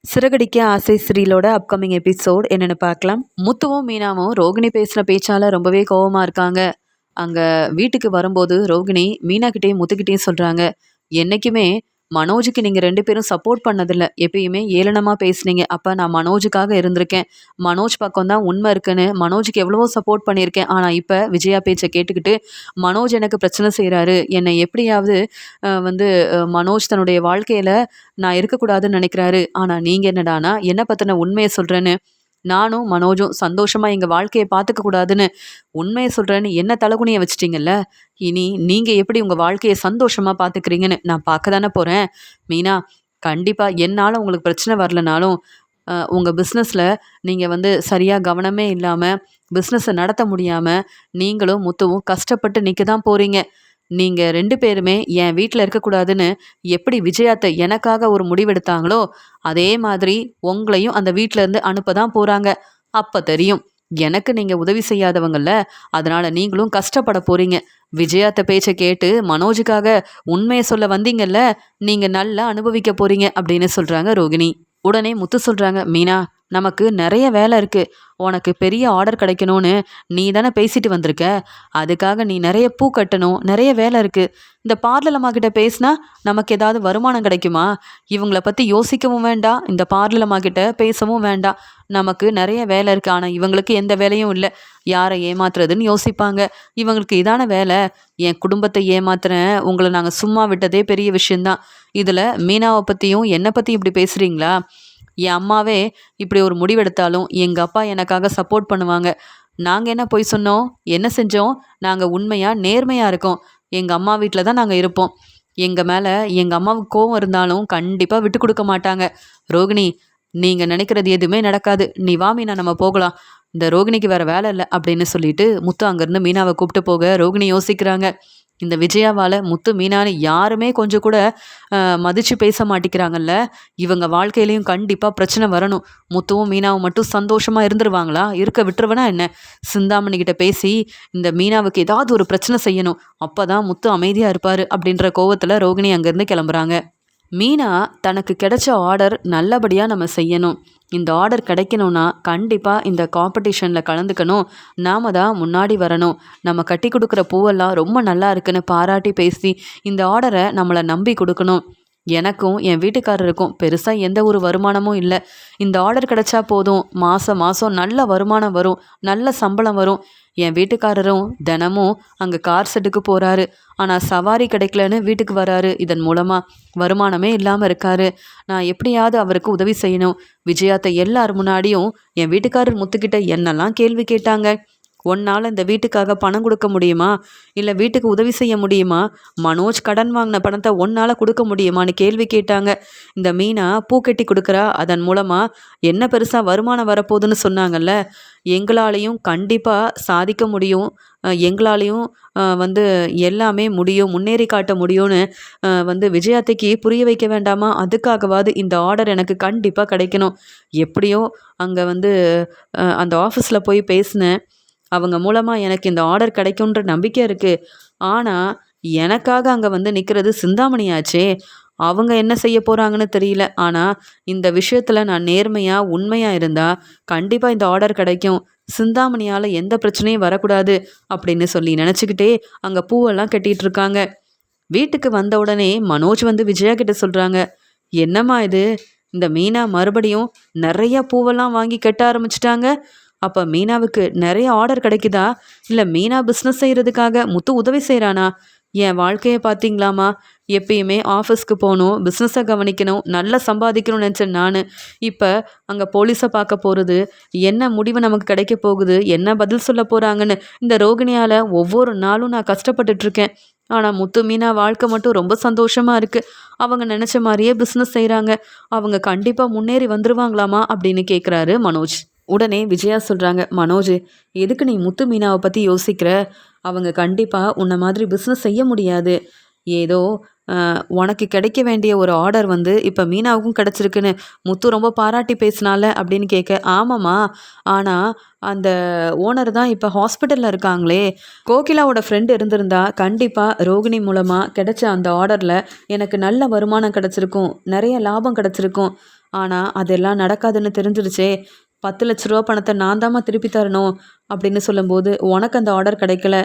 சிறகடிக்க ஆசை சீரியலோட upcoming episode என்னன்னு பார்க்கலாம். முத்துவும் மீனாவும் ரோகிணி பேசின பேச்சால ரொம்பவே கோவமா இருக்காங்க. அங்க வீட்டுக்கு வரும்போது ரோகிணி மீனா கிட்டயும் முத்துக்கிட்டயும் சொல்றாங்க, என்னைக்குமே மனோஜுக்கு நீங்க 2 பேரும் சப்போர்ட் பண்ணதில்ல. எப்பயுமே ஏளனமா பேசுனீங்க. அப்ப நான் மனோஜுக்காக இருந்திருக்கேன். மனோஜ் பக்கம் தான் உண்மை இருக்குன்னு மனோஜுக்கு எவ்வளவோ சப்போர்ட் பண்ணியிருக்கேன். ஆனா இப்ப விஜயா பேச்ச கேட்டுக்கிட்டு மனோஜ் எனக்கு பிரச்சனை செய்றாரு. என்னை எப்படியாவது வந்து மனோஜ் தன்னுடைய வாழ்க்கையில நான் இருக்கக்கூடாதுன்னு நினைக்கிறாரு. ஆனா நீங்க என்னடான்னா, என்ன பத்தின உண்மைய சொல்றேன்னு, நானும் மனோஜும் சந்தோஷமா எங்க வாழ்க்கைய பார்த்துக்க கூடாதுன்னு, உண்மைய சொல்றேன்னு என்ன தலகுனிய வச்சுட்டீங்கல்ல. இனி நீங்க எப்படி உங்க வாழ்க்கைய சந்தோஷமா பார்த்துக்கிறீங்கன்னு நான் பார்க்க தானே போறேன். மீனா, கண்டிப்பா என்னால உங்களுக்கு பிரச்சனை வரலனாலும், உங்க பிசினஸ்ல நீங்க சரியா கவனமே இல்லாம, பிசினஸ நடத்த முடியாம, நீங்களும் முத்துவும் கஷ்டப்பட்டு நிக்க தான் போறீங்க. நீங்க 2 பேருமே என் வீட்ல இருக்கக்கூடாதுன்னு எப்படி விஜயாத்த எனக்காக ஒரு முடிவெடுத்தாங்களோ, அதே மாதிரி உங்களையும் அந்த வீட்ல இருந்து அனுப்ப தான் போறாங்க. அப்ப தெரியும். எனக்கு நீங்க உதவி செய்யாதவங்கல்ல. அதனால நீங்களும் கஷ்டப்பட போறீங்க. விஜயாத்த பேச்ச கேட்டு மனோஜுக்காக உண்மைய சொல்ல வந்தீங்கல்ல, நீங்க நல்லா அனுபவிக்க போறீங்க அப்படின்னு சொல்றாங்க ரோகிணி. உடனே முத்து சொல்றாங்க, மீனா நமக்கு நெறைய வேலை இருக்கு. உனக்கு பெரிய ஆர்டர் கிடைக்கணும்னு நீ தானே பேசிட்டு வந்திருக்க. அதுக்காக நீ நெறைய பூ கட்டணும். நெறைய வேலை இருக்கு. இந்த பார்லர் அம்மா கிட்ட பேசினா நமக்கு ஏதாவது வருமானம் கிடைக்குமா? இவங்கள பத்தி யோசிக்கவும் வேண்டாம். இந்த பார்லர் அம்மா கிட்ட பேசவும் வேண்டாம். நமக்கு நெறைய வேலை இருக்கு. ஆனா இவங்களுக்கு எந்த வேலையும் இல்ல. யார ஏமாத்துறதுன்னு யோசிப்பாங்க. இவங்களுக்கு இதான வேலை. என் குடும்பத்தை ஏமாத்துறேன். உங்கள நாங்க சும்மா விட்டதே பெரிய விஷயம் தான். இதுல மீனாவ பத்தியும் என்ன பத்தியும் இப்படி பேசுறீங்களா? என் அம்மாவே இப்படி ஒரு முடிவெடுத்தாலும் எங்க அப்பா எனக்காக சப்போர்ட் பண்ணுவாங்க. நாங்க என்ன பொய் சொன்னோம்? என்ன செஞ்சோம்? நாங்க உண்மையா, நேர்மையா இருக்கோம். எங்க அம்மா வீட்ல தான் நாங்க இருப்போம். எங்க மேல எங்க அம்மாவுக்கு கோவம் இருந்தாலும் கண்டிப்பா விட்டு குடுக்க மாட்டாங்க. ரோகிணி, நீங்க நினைக்கிறது எதுவுமே நடக்காது. நீ வா மீனா நம்ம போகலாம். இந்த ரோகிணிக்கு வேற வேலை இல்ல அப்படின்னு சொல்லிட்டு முத்து அங்கருந்து மீனாவ கூப்பிட்டு போக ரோகிணி யோசிக்கிறாங்க. இந்த விஜயாவால முத்து, மீனான்னு யாருமே கொஞ்சம் கூட மதிச்சு பேச மாட்டிக்கிறாங்கல்ல. இவங்க வாழ்க்கையிலயும் கண்டிப்பா பிரச்சனை வரணும். முத்துவும் மீனாவும் மட்டும் சந்தோஷமா இருந்துருவாங்களா? இருக்க விட்டுருவனா என்ன? சிந்தாமணி கிட்ட பேசி இந்த மீனாவுக்கு ஏதாவது ஒரு பிரச்சனை செய்யணும். அப்பதான் முத்து அமைதியா இருப்பாரு அப்படின்ற கோவத்துல ரோகிணி அங்கேருந்து கிளம்புறாங்க. மீனா தனக்கு கிடைச்ச ஆர்டர் நல்லபடியா நம்ம செய்யணும். இந்த ஆர்டர் கிடைக்கணும்னா கண்டிப்பா இந்த காம்படிஷன்ல கலந்துக்கணும். நாம தான் முன்னாடி வரணும். நம்ம கட்டி கொடுக்குற பூவெல்லாம் ரொம்ப நல்லா இருக்குன்னு பாராட்டி பேசி இந்த ஆர்டரை நம்மளை நம்பி கொடுக்கணும். எனக்கும் என் வீட்டுக்காரருக்கும் பெருசா எந்த ஒரு வருமானமும் இல்ல. இந்த ஆர்டர் கிடைச்சா போதும். மாசம் மாசம் நல்ல வருமானம் வரும். நல்ல சம்பளம் வரும். என் வீட்டுக்காரரும் தினமும் அங்க கார் ஷெட்டுக்கு போறாரு. ஆனா சவாரி கிடைக்கலன்னு வீட்டுக்கு வராரு. இதன் மூலமா வருமானமே இல்லாம இருக்காரு. நான் எப்படியாவது அவருக்கு உதவி செய்யணும். விஜயாத்த எல்லார் முன்னாடியும் என் வீட்டுக்காரர் முத்துக்கிட்ட என்னெல்லாம் கேள்வி கேட்டாங்க. உன்னால இந்த வீட்டுக்காக பணம் கொடுக்க முடியுமா? இல்ல வீட்டுக்கு உதவி செய்ய முடியுமா? மனோஜ் கடன் வாங்கின பணத்தை உன்னால கொடுக்க முடியுமான்னு கேள்வி கேட்டாங்க. இந்த மீனா பூ கட்டி கொடுக்குறா. அதன் மூலமா என்ன பெருசா வருமானம் வரப்போகுதுன்னு சொன்னாங்கல்ல. எங்களாலையும் கண்டிப்பா சாதிக்க முடியும். எங்களாலையும் வந்து எல்லாமே முடியும். முன்னேறி காட்ட முடியும்னு விஜயாத்தைக்கு புரிய வைக்க வேண்டாமா? அதுக்காகவாது இந்த ஆர்டர் எனக்கு கண்டிப்பா கிடைக்கணும். எப்படியோ அங்க அந்த ஆஃபீஸ்ல போய் பேசினேன். அவங்க மூலமா எனக்கு இந்த ஆர்டர் கிடைக்குன்ற நம்பிக்கை இருக்கு. ஆனா, எனக்காக அங்க நிக்கிறது சிந்தாமணியாச்சே. அவங்க என்ன செய்ய போறாங்கன்னு தெரியல. ஆனா, இந்த விஷயத்துல நான் நேர்மையா, உண்மையா இருந்தா கண்டிப்பா இந்த ஆர்டர் கிடைக்கும். சிந்தாமணியால எந்த பிரச்சனையும் வரக்கூடாது அப்படின்னு சொல்லி நினைச்சுக்கிட்டே அங்க பூவெல்லாம் கட்டிட்டு இருக்காங்க. வீட்டுக்கு வந்த உடனே மனோஜ் விஜயா கிட்ட சொல்றாங்க, என்னம்மா இது? இந்த மீனா மறுபடியும் நிறைய பூவெல்லாம் வாங்கி கட்ட ஆரம்பிச்சிட்டாங்க. அப்ப மீனாவுக்கு நிறைய ஆர்டர் கிடைக்குதா? இல்ல மீனா பிசினஸ் செய்யறதுக்காக முத்து உதவி செய்றானா? என் வாழ்க்கைய பார்த்தீங்களாம்மா? எப்பயுமே ஆஃபீஸ்க்கு போணும், பிஸ்னஸை கவனிக்கணும், நல்லா சம்பாதிக்கணும்னு நினச்சேன் நானு. இப்ப அங்க போலீஸை பார்க்க போறது, என்ன முடிவு நமக்கு கிடைக்க போகுது, என்ன பதில் சொல்ல போறாங்கன்னு இந்த ரோகிணியால ஒவ்வொரு நாளும் நான் கஷ்டப்பட்டுட்டு இருக்கேன். ஆனா முத்து, மீனா வாழ்க்கை மட்டும் ரொம்ப சந்தோஷமா இருக்கு. அவங்க நினைச்ச மாதிரியே பிஸ்னஸ் செய்றாங்க. அவங்க கண்டிப்பா முன்னேறி வந்துருவாங்களாமா அப்படின்னு கேட்குறாரு மனோஜ். உடனே விஜயா சொல்றாங்க, மனோஜ், எதுக்கு நீ முத்து மீனாவை பத்தி யோசிக்கிற? அவங்க கண்டிப்பா உன்ன மாதிரி பிஸ்னஸ் செய்ய முடியாது. ஏதோ உனக்கு கிடைக்க வேண்டிய ஒரு ஆர்டர் இப்ப மீனாவுக்கும் கிடைச்சிருக்குன்னு முத்து ரொம்ப பாராட்டி பேசினால அப்படின்னு கேட்க, ஆமாம்மா. ஆனா அந்த ஓனர் தான் இப்ப ஹாஸ்பிட்டல்ல இருக்காங்களே. கோகிலாவோட ஃப்ரெண்ட் இருந்திருந்தா கண்டிப்பா ரோகிணி மூலமா கிடைச்ச அந்த ஆர்டர்ல எனக்கு நல்ல வருமானம் கிடைச்சிருக்கும். நிறைய லாபம் கிடைச்சிருக்கும். ஆனால் அதெல்லாம் நடக்காதுன்னு தெரிஞ்சிருச்சே. 10 லட்ச ரூபா பணத்தை நான் தாம்மா திருப்பி தரணும் அப்படின்னு சொல்லும்போது உனக்கு அந்த ஆர்டர் கிடைக்கல.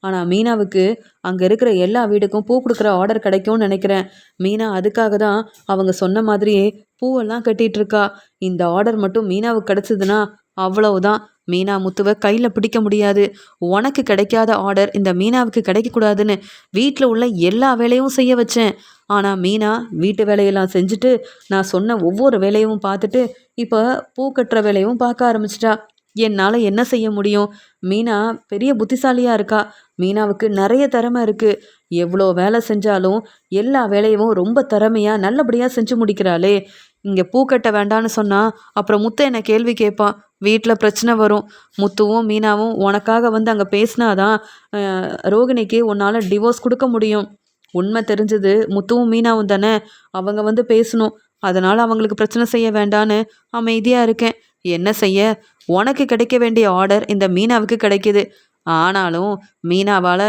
ஆனால் மீனாவுக்கு அங்கே இருக்கிற எல்லா வீடுக்கும் பூ கொடுக்குற ஆர்டர் கிடைக்கும்னு நினைக்கிறேன். மீனா அதுக்காக தான் அவங்க சொன்ன மாதிரியே பூவெல்லாம் கட்டிட்டு இருக்கா. இந்த ஆர்டர் மட்டும் மீனாவுக்கு கிடைச்சதுன்னா அவ்வளவுதான். மீனா முத்துவை கையில் பிடிக்க முடியாது. உனக்கு கிடைக்காத ஆர்டர் இந்த மீனாவுக்கு கிடைக்கக்கூடாதுன்னு வீட்டில் உள்ள எல்லா வேலையும் செய்ய வச்சேன். ஆனால் மீனா வீட்டு வேலையெல்லாம் செஞ்சுட்டு நான் சொன்ன ஒவ்வொரு வேலையும் பார்த்துட்டு இப்போ பூ கட்டுற வேலையும் பார்க்க ஆரம்பிச்சிட்டா. என்னால் என்ன செய்ய முடியும்? மீனா பெரிய புத்திசாலியாக இருக்கா. மீனாவுக்கு நிறைய திறமை இருக்குது. எவ்வளோ வேலை செஞ்சாலும் எல்லா வேலையும் ரொம்ப திறமையாக நல்லபடியாக செஞ்சு முடிக்கிறாளே. இங்கே பூ கட்ட வேண்டான்னு சொன்னால் அப்புறம் முத்து என்னை கேள்வி கேட்பான். வீட்டில் பிரச்சனை வரும். முத்துவும் மீனாவும் உனக்காக வந்து அங்கே பேசினாதான் ரோகிணிக்கு உன்னால் டிவோர்ஸ் கொடுக்க முடியும். உண்மை தெரிஞ்சது முத்துவும் மீனாவும் தானே. அவங்க வந்து பேசணும். அதனால் அவங்களுக்கு பிரச்சனை செய்ய வேண்டான்னு அமைதியாக இருக்கேன். என்ன செய்ய? உனக்கு கிடைக்க வேண்டிய ஆர்டர் இந்த மீனாவுக்கு கிடைக்கிது. ஆனாலும் மீனாவால்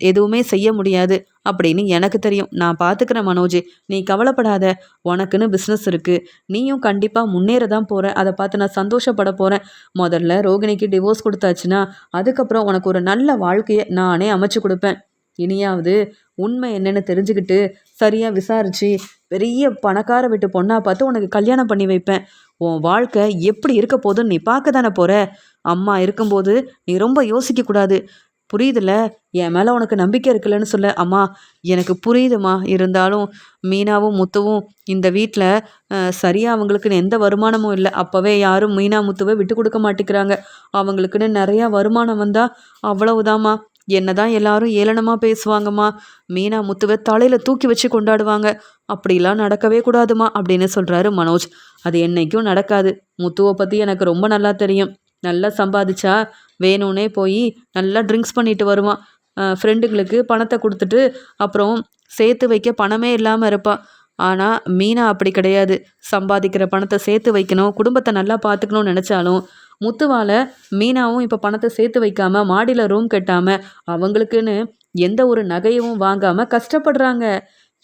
எதுவுமே செய்ய முடியாது அப்படின்னு எனக்கு தெரியும். நான் பார்த்துக்கிறேன் மனோஜ், நீ கவலைப்படாத. உனக்குன்னு பிஸ்னஸ் இருக்குது. நீயும் கண்டிப்பாக முன்னேற தான் போகிற. அதை பார்த்து நான் சந்தோஷப்பட போகிறேன். முதல்ல ரோகிணிக்கு டிவோர்ஸ் கொடுத்தாச்சுன்னா அதுக்கப்புறம் உனக்கு ஒரு நல்ல வாழ்க்கையை நானே அமைச்சு கொடுப்பேன். இனியாவது உண்மை என்னன்னு தெரிஞ்சுக்கிட்டு சரியாக விசாரித்து பெரிய பணக்கார வீட்டு பொண்ணாக பார்த்து உனக்கு கல்யாணம் பண்ணி வைப்பேன். உன் வாழ்க்கை எப்படி இருக்க போதுன்னு நீ பார்க்க தானே போகிற. அம்மா இருக்கும்போது நீ ரொம்ப யோசிக்கக்கூடாது. புரியுதுல்ல? என் மேலே உனக்கு நம்பிக்கை இருக்குல்லன்னு சொல்ல. அம்மா எனக்கு புரியுதுமா. இருந்தாலும் மீனாவும் முத்துவும் இந்த வீட்டில் சரியாக அவங்களுக்குன்னு எந்த வருமானமும் இல்லை. அப்போவே யாரும் மீனா முத்துவை விட்டு கொடுக்க மாட்டேங்கிறாங்க. அவங்களுக்குன்னு நிறையா வருமானம் வந்தால் அவ்வளவுதாம்மா. என்னதான் எல்லாரும் ஏளனமாக பேசுவாங்கம்மா. மீனா முத்துவை தலையில் தூக்கி வச்சு கொண்டாடுவாங்க. அப்படிலாம் நடக்கவே கூடாதுமா அப்படின்னு சொல்கிறாரு மனோஜ். அது என்னைக்கும் நடக்காது. முத்துவை பற்றி எனக்கு ரொம்ப நல்லா தெரியும். நல்லா சம்பாதிச்சா வேணும்னே போய் நல்லா ட்ரிங்க்ஸ் பண்ணிட்டு வருவான். ஃப்ரெண்டுங்களுக்கு பணத்தை கொடுத்துட்டு அப்புறம் சேர்த்து வைக்க பணமே இல்லாமல் இருப்பான். ஆனால் மீனா அப்படி கிடையாது. சம்பாதிக்கிற பணத்தை சேர்த்து வைக்கணும், குடும்பத்தை நல்லா பார்த்துக்கணும்னு நினச்சாலும் முத்துவால் மீனாவும் இப்போ பணத்தை சேர்த்து வைக்காமல் மாடியில் ரூம் கட்டாமல் அவங்களுக்குன்னு எந்த ஒரு நகையும் வாங்காமல் கஷ்டப்படுறாங்க.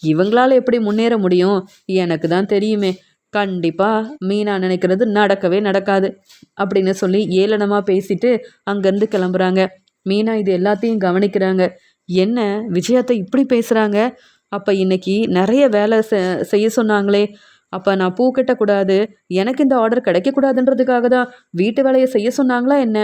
இவங்களால எப்படி முன்னேற முடியும்? எனக்கு தான் தெரியுமே. கண்டிப்பாக மீனா நினைக்கிறது நடக்கவே நடக்காது அப்படின்னு சொல்லி ஏளனமாக பேசிட்டு அங்கேருந்து கிளம்புறாங்க. மீனா இது எல்லாத்தையும் கவனிக்கிறாங்க. என்ன விஜயத்தை இப்படி பேசுகிறாங்க? அப்போ இன்னைக்கு நிறைய வேலை செய்ய சொன்னாங்களே. அப்போ நான் பூ கட்டக்கூடாது, எனக்கு இந்த ஆர்டர் கிடைக்கக்கூடாதுன்றதுக்காக தான் வீட்டு வேலையை செய்ய சொன்னாங்களா என்ன?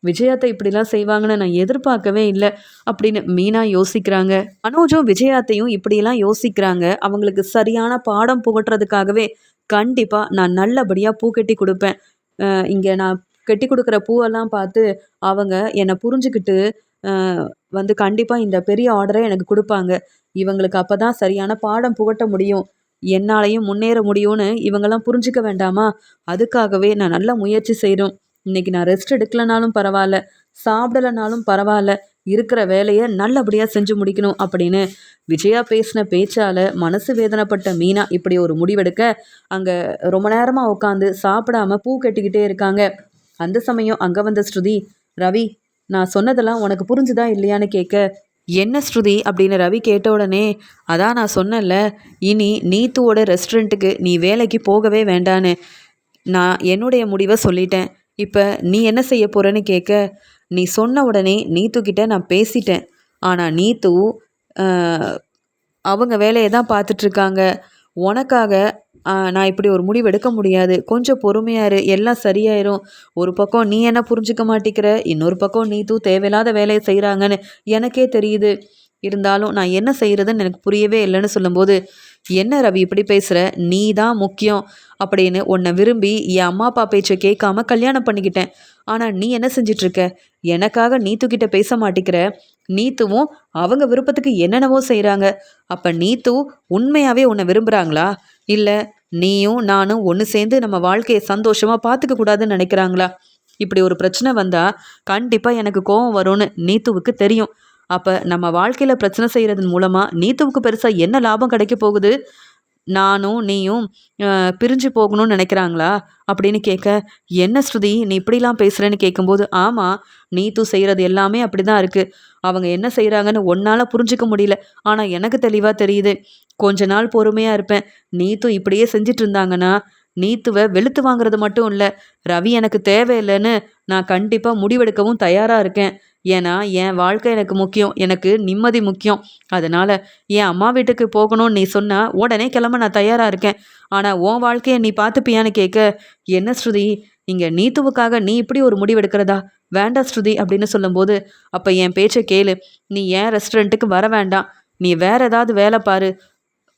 விஜயாத்தை இப்படிலாம் செய்வாங்கன்னு நான் எதிர்பார்க்கவே இல்லை அப்படின்னு மீனா யோசிக்கிறாங்க. மனோஜும் விஜயாத்தையும் இப்படியெல்லாம் யோசிக்கிறாங்க. அவங்களுக்கு சரியான பாடம் புகட்டுறதுக்காகவே கண்டிப்பாக நான் நல்லபடியாக பூ கட்டி கொடுப்பேன். இங்கே நான் கட்டி கொடுக்குற பூவெல்லாம் பார்த்து அவங்க என்னை புரிஞ்சுக்கிட்டு வந்து கண்டிப்பாக இந்த பெரிய ஆர்டரை எனக்கு கொடுப்பாங்க. இவங்களுக்கு அப்போ தான் சரியான பாடம் புகட்ட முடியும். என்னாலையும் முன்னேற முடியும்னு இவங்கெல்லாம் புரிஞ்சுக்க வேண்டாமா? அதுக்காகவே நான் நல்லா முயற்சி செய்கிறோம். இன்னைக்கு நான் ரெஸ்ட் எடுக்கலனாலும் பரவாயில்ல, சாப்பிடலனாலும் பரவாயில்ல, இருக்கிற வேலையை நல்லபடியாக செஞ்சு முடிக்கணும் அப்படின்னு விஜயா பேசின பேச்சால் மனசு வேதனைப்பட்ட மீனா இப்படி ஒரு முடிவெடுக்க அங்கே ரொம்ப நேரமாக உட்காந்து சாப்பிடாம பூ கட்டிக்கிட்டே இருக்காங்க. அந்த சமயம் அங்கே வந்த ஸ்ருதி, ரவி நான் சொன்னதெல்லாம் உனக்கு புரிஞ்சுதா இல்லையான்னு கேட்க, என்ன ஸ்ருதி அப்படின்னு ரவி கேட்ட உடனே, அதான் நான் சொன்னேன்ல, இனி நீத்துவோட ரெஸ்டாரண்ட்டுக்கு நீ வேலைக்கு போகவே வேண்டான்னு நான் என்னுடைய முடிவை சொல்லிட்டேன். இப்போ நீ என்ன செய்ய போகிறேன்னு கேட்க, நீ சொன்ன உடனே நீத்துக்கிட்ட நான் பேசிட்டேன். ஆனால் நீத்து அவங்க வேலையை தான் பார்த்துட்ருக்காங்க. உனக்காக நான் இப்படி ஒரு முடிவு எடுக்க முடியாது. கொஞ்சம் பொறுமையாக இரு, எல்லாம் சரியாயிரும். ஒரு பக்கம் நீ என்ன புரிஞ்சுக்க மாட்டேங்கிற, இன்னொரு பக்கம் நீத்து தேவையில்லாத வேலையை செய்கிறாங்கன்னு எனக்கே தெரியுது. இருந்தாலும் நான் என்ன செய்கிறதுன்னு எனக்கு புரியவே இல்லைன்னு சொல்லும்போது, என்ன ரவி இப்படி பேசுகிற, நீ தான் முக்கியம் அப்படின்னு உன்னை விரும்பி என் அம்மா அப்பா பேச்சை கேட்காம கல்யாணம் பண்ணிக்கிட்டேன். ஆனால் நீ என்ன செஞ்சிட்ருக்க? எனக்காக நீத்துக்கிட்ட பேச மாட்டேங்கிற. நீத்துவும் அவங்க விருப்பத்துக்கு என்னென்னவோ செய்கிறாங்க. அப்போ நீத்து உண்மையாகவே உன்னை விரும்புகிறாங்களா? இல்லை நீயும் நானும் ஒன்று சேர்ந்து நம்ம வாழ்க்கையை சந்தோஷமாக பார்த்துக்க கூடாதுன்னு நினைக்கிறாங்களா? இப்படி ஒரு பிரச்சனை வந்தால் கண்டிப்பாக எனக்கு கோபம் வரும்னு நீத்துவுக்கு தெரியும். அப்போ நம்ம வாழ்க்கையில் பிரச்சனை செய்கிறதன் மூலமாக நீத்துவுக்கு பெருசாக என்ன லாபம் கிடைக்க போகுது? நானும் நீயும் பிரிஞ்சு போகணும்னு நினைக்கிறாங்களா அப்படின்னு கேட்க, என்ன ஸ்ருதி நீ இப்படிலாம் பேசுகிறேன்னு கேட்கும்போது, ஆமாம் நீத்து செய்கிறது எல்லாமே அப்படி தான் இருக்குது. அவங்க என்ன செய்கிறாங்கன்னு ஒன்னால் புரிஞ்சிக்க முடியல. ஆனால் எனக்கு தெளிவாக தெரியுது. கொஞ்ச நாள் பொறுமையாக இருப்பேன். நீத்து இப்படியே செஞ்சிட்டு இருந்தாங்கன்னா நீத்துவை வெளுத்து வாங்குறது மட்டும் இல்லை, ரவி எனக்கு தேவையில்லைன்னு நான் கண்டிப்பாக முடிவெடுக்கவும் தயாராக இருக்கேன். ஏன்னா என் வாழ்க்கை எனக்கு முக்கியம், எனக்கு நிம்மதி முக்கியம். அதனால் என் அம்மா வீட்டுக்கு போகணும்னு நீ சொன்னால் உடனே கிளம்ப நான் தயாராக இருக்கேன். ஆனால் உன் வாழ்க்கையை நீ பார்த்துப்பியான்னு கேட்க, என்ன ஸ்ருதி இங்கே நீத்துவுக்காக நீ இப்படி ஒரு முடிவெடுக்கிறதா? வேண்டாம் ஸ்ருதி அப்படின்னு சொல்லும்போது, அப்போ என் பேச்சை கேளு. நீ ஏன் ரெஸ்டாரண்ட்டுக்கு வர வேண்டாம். நீ வேற ஏதாவது வேலை பாரு.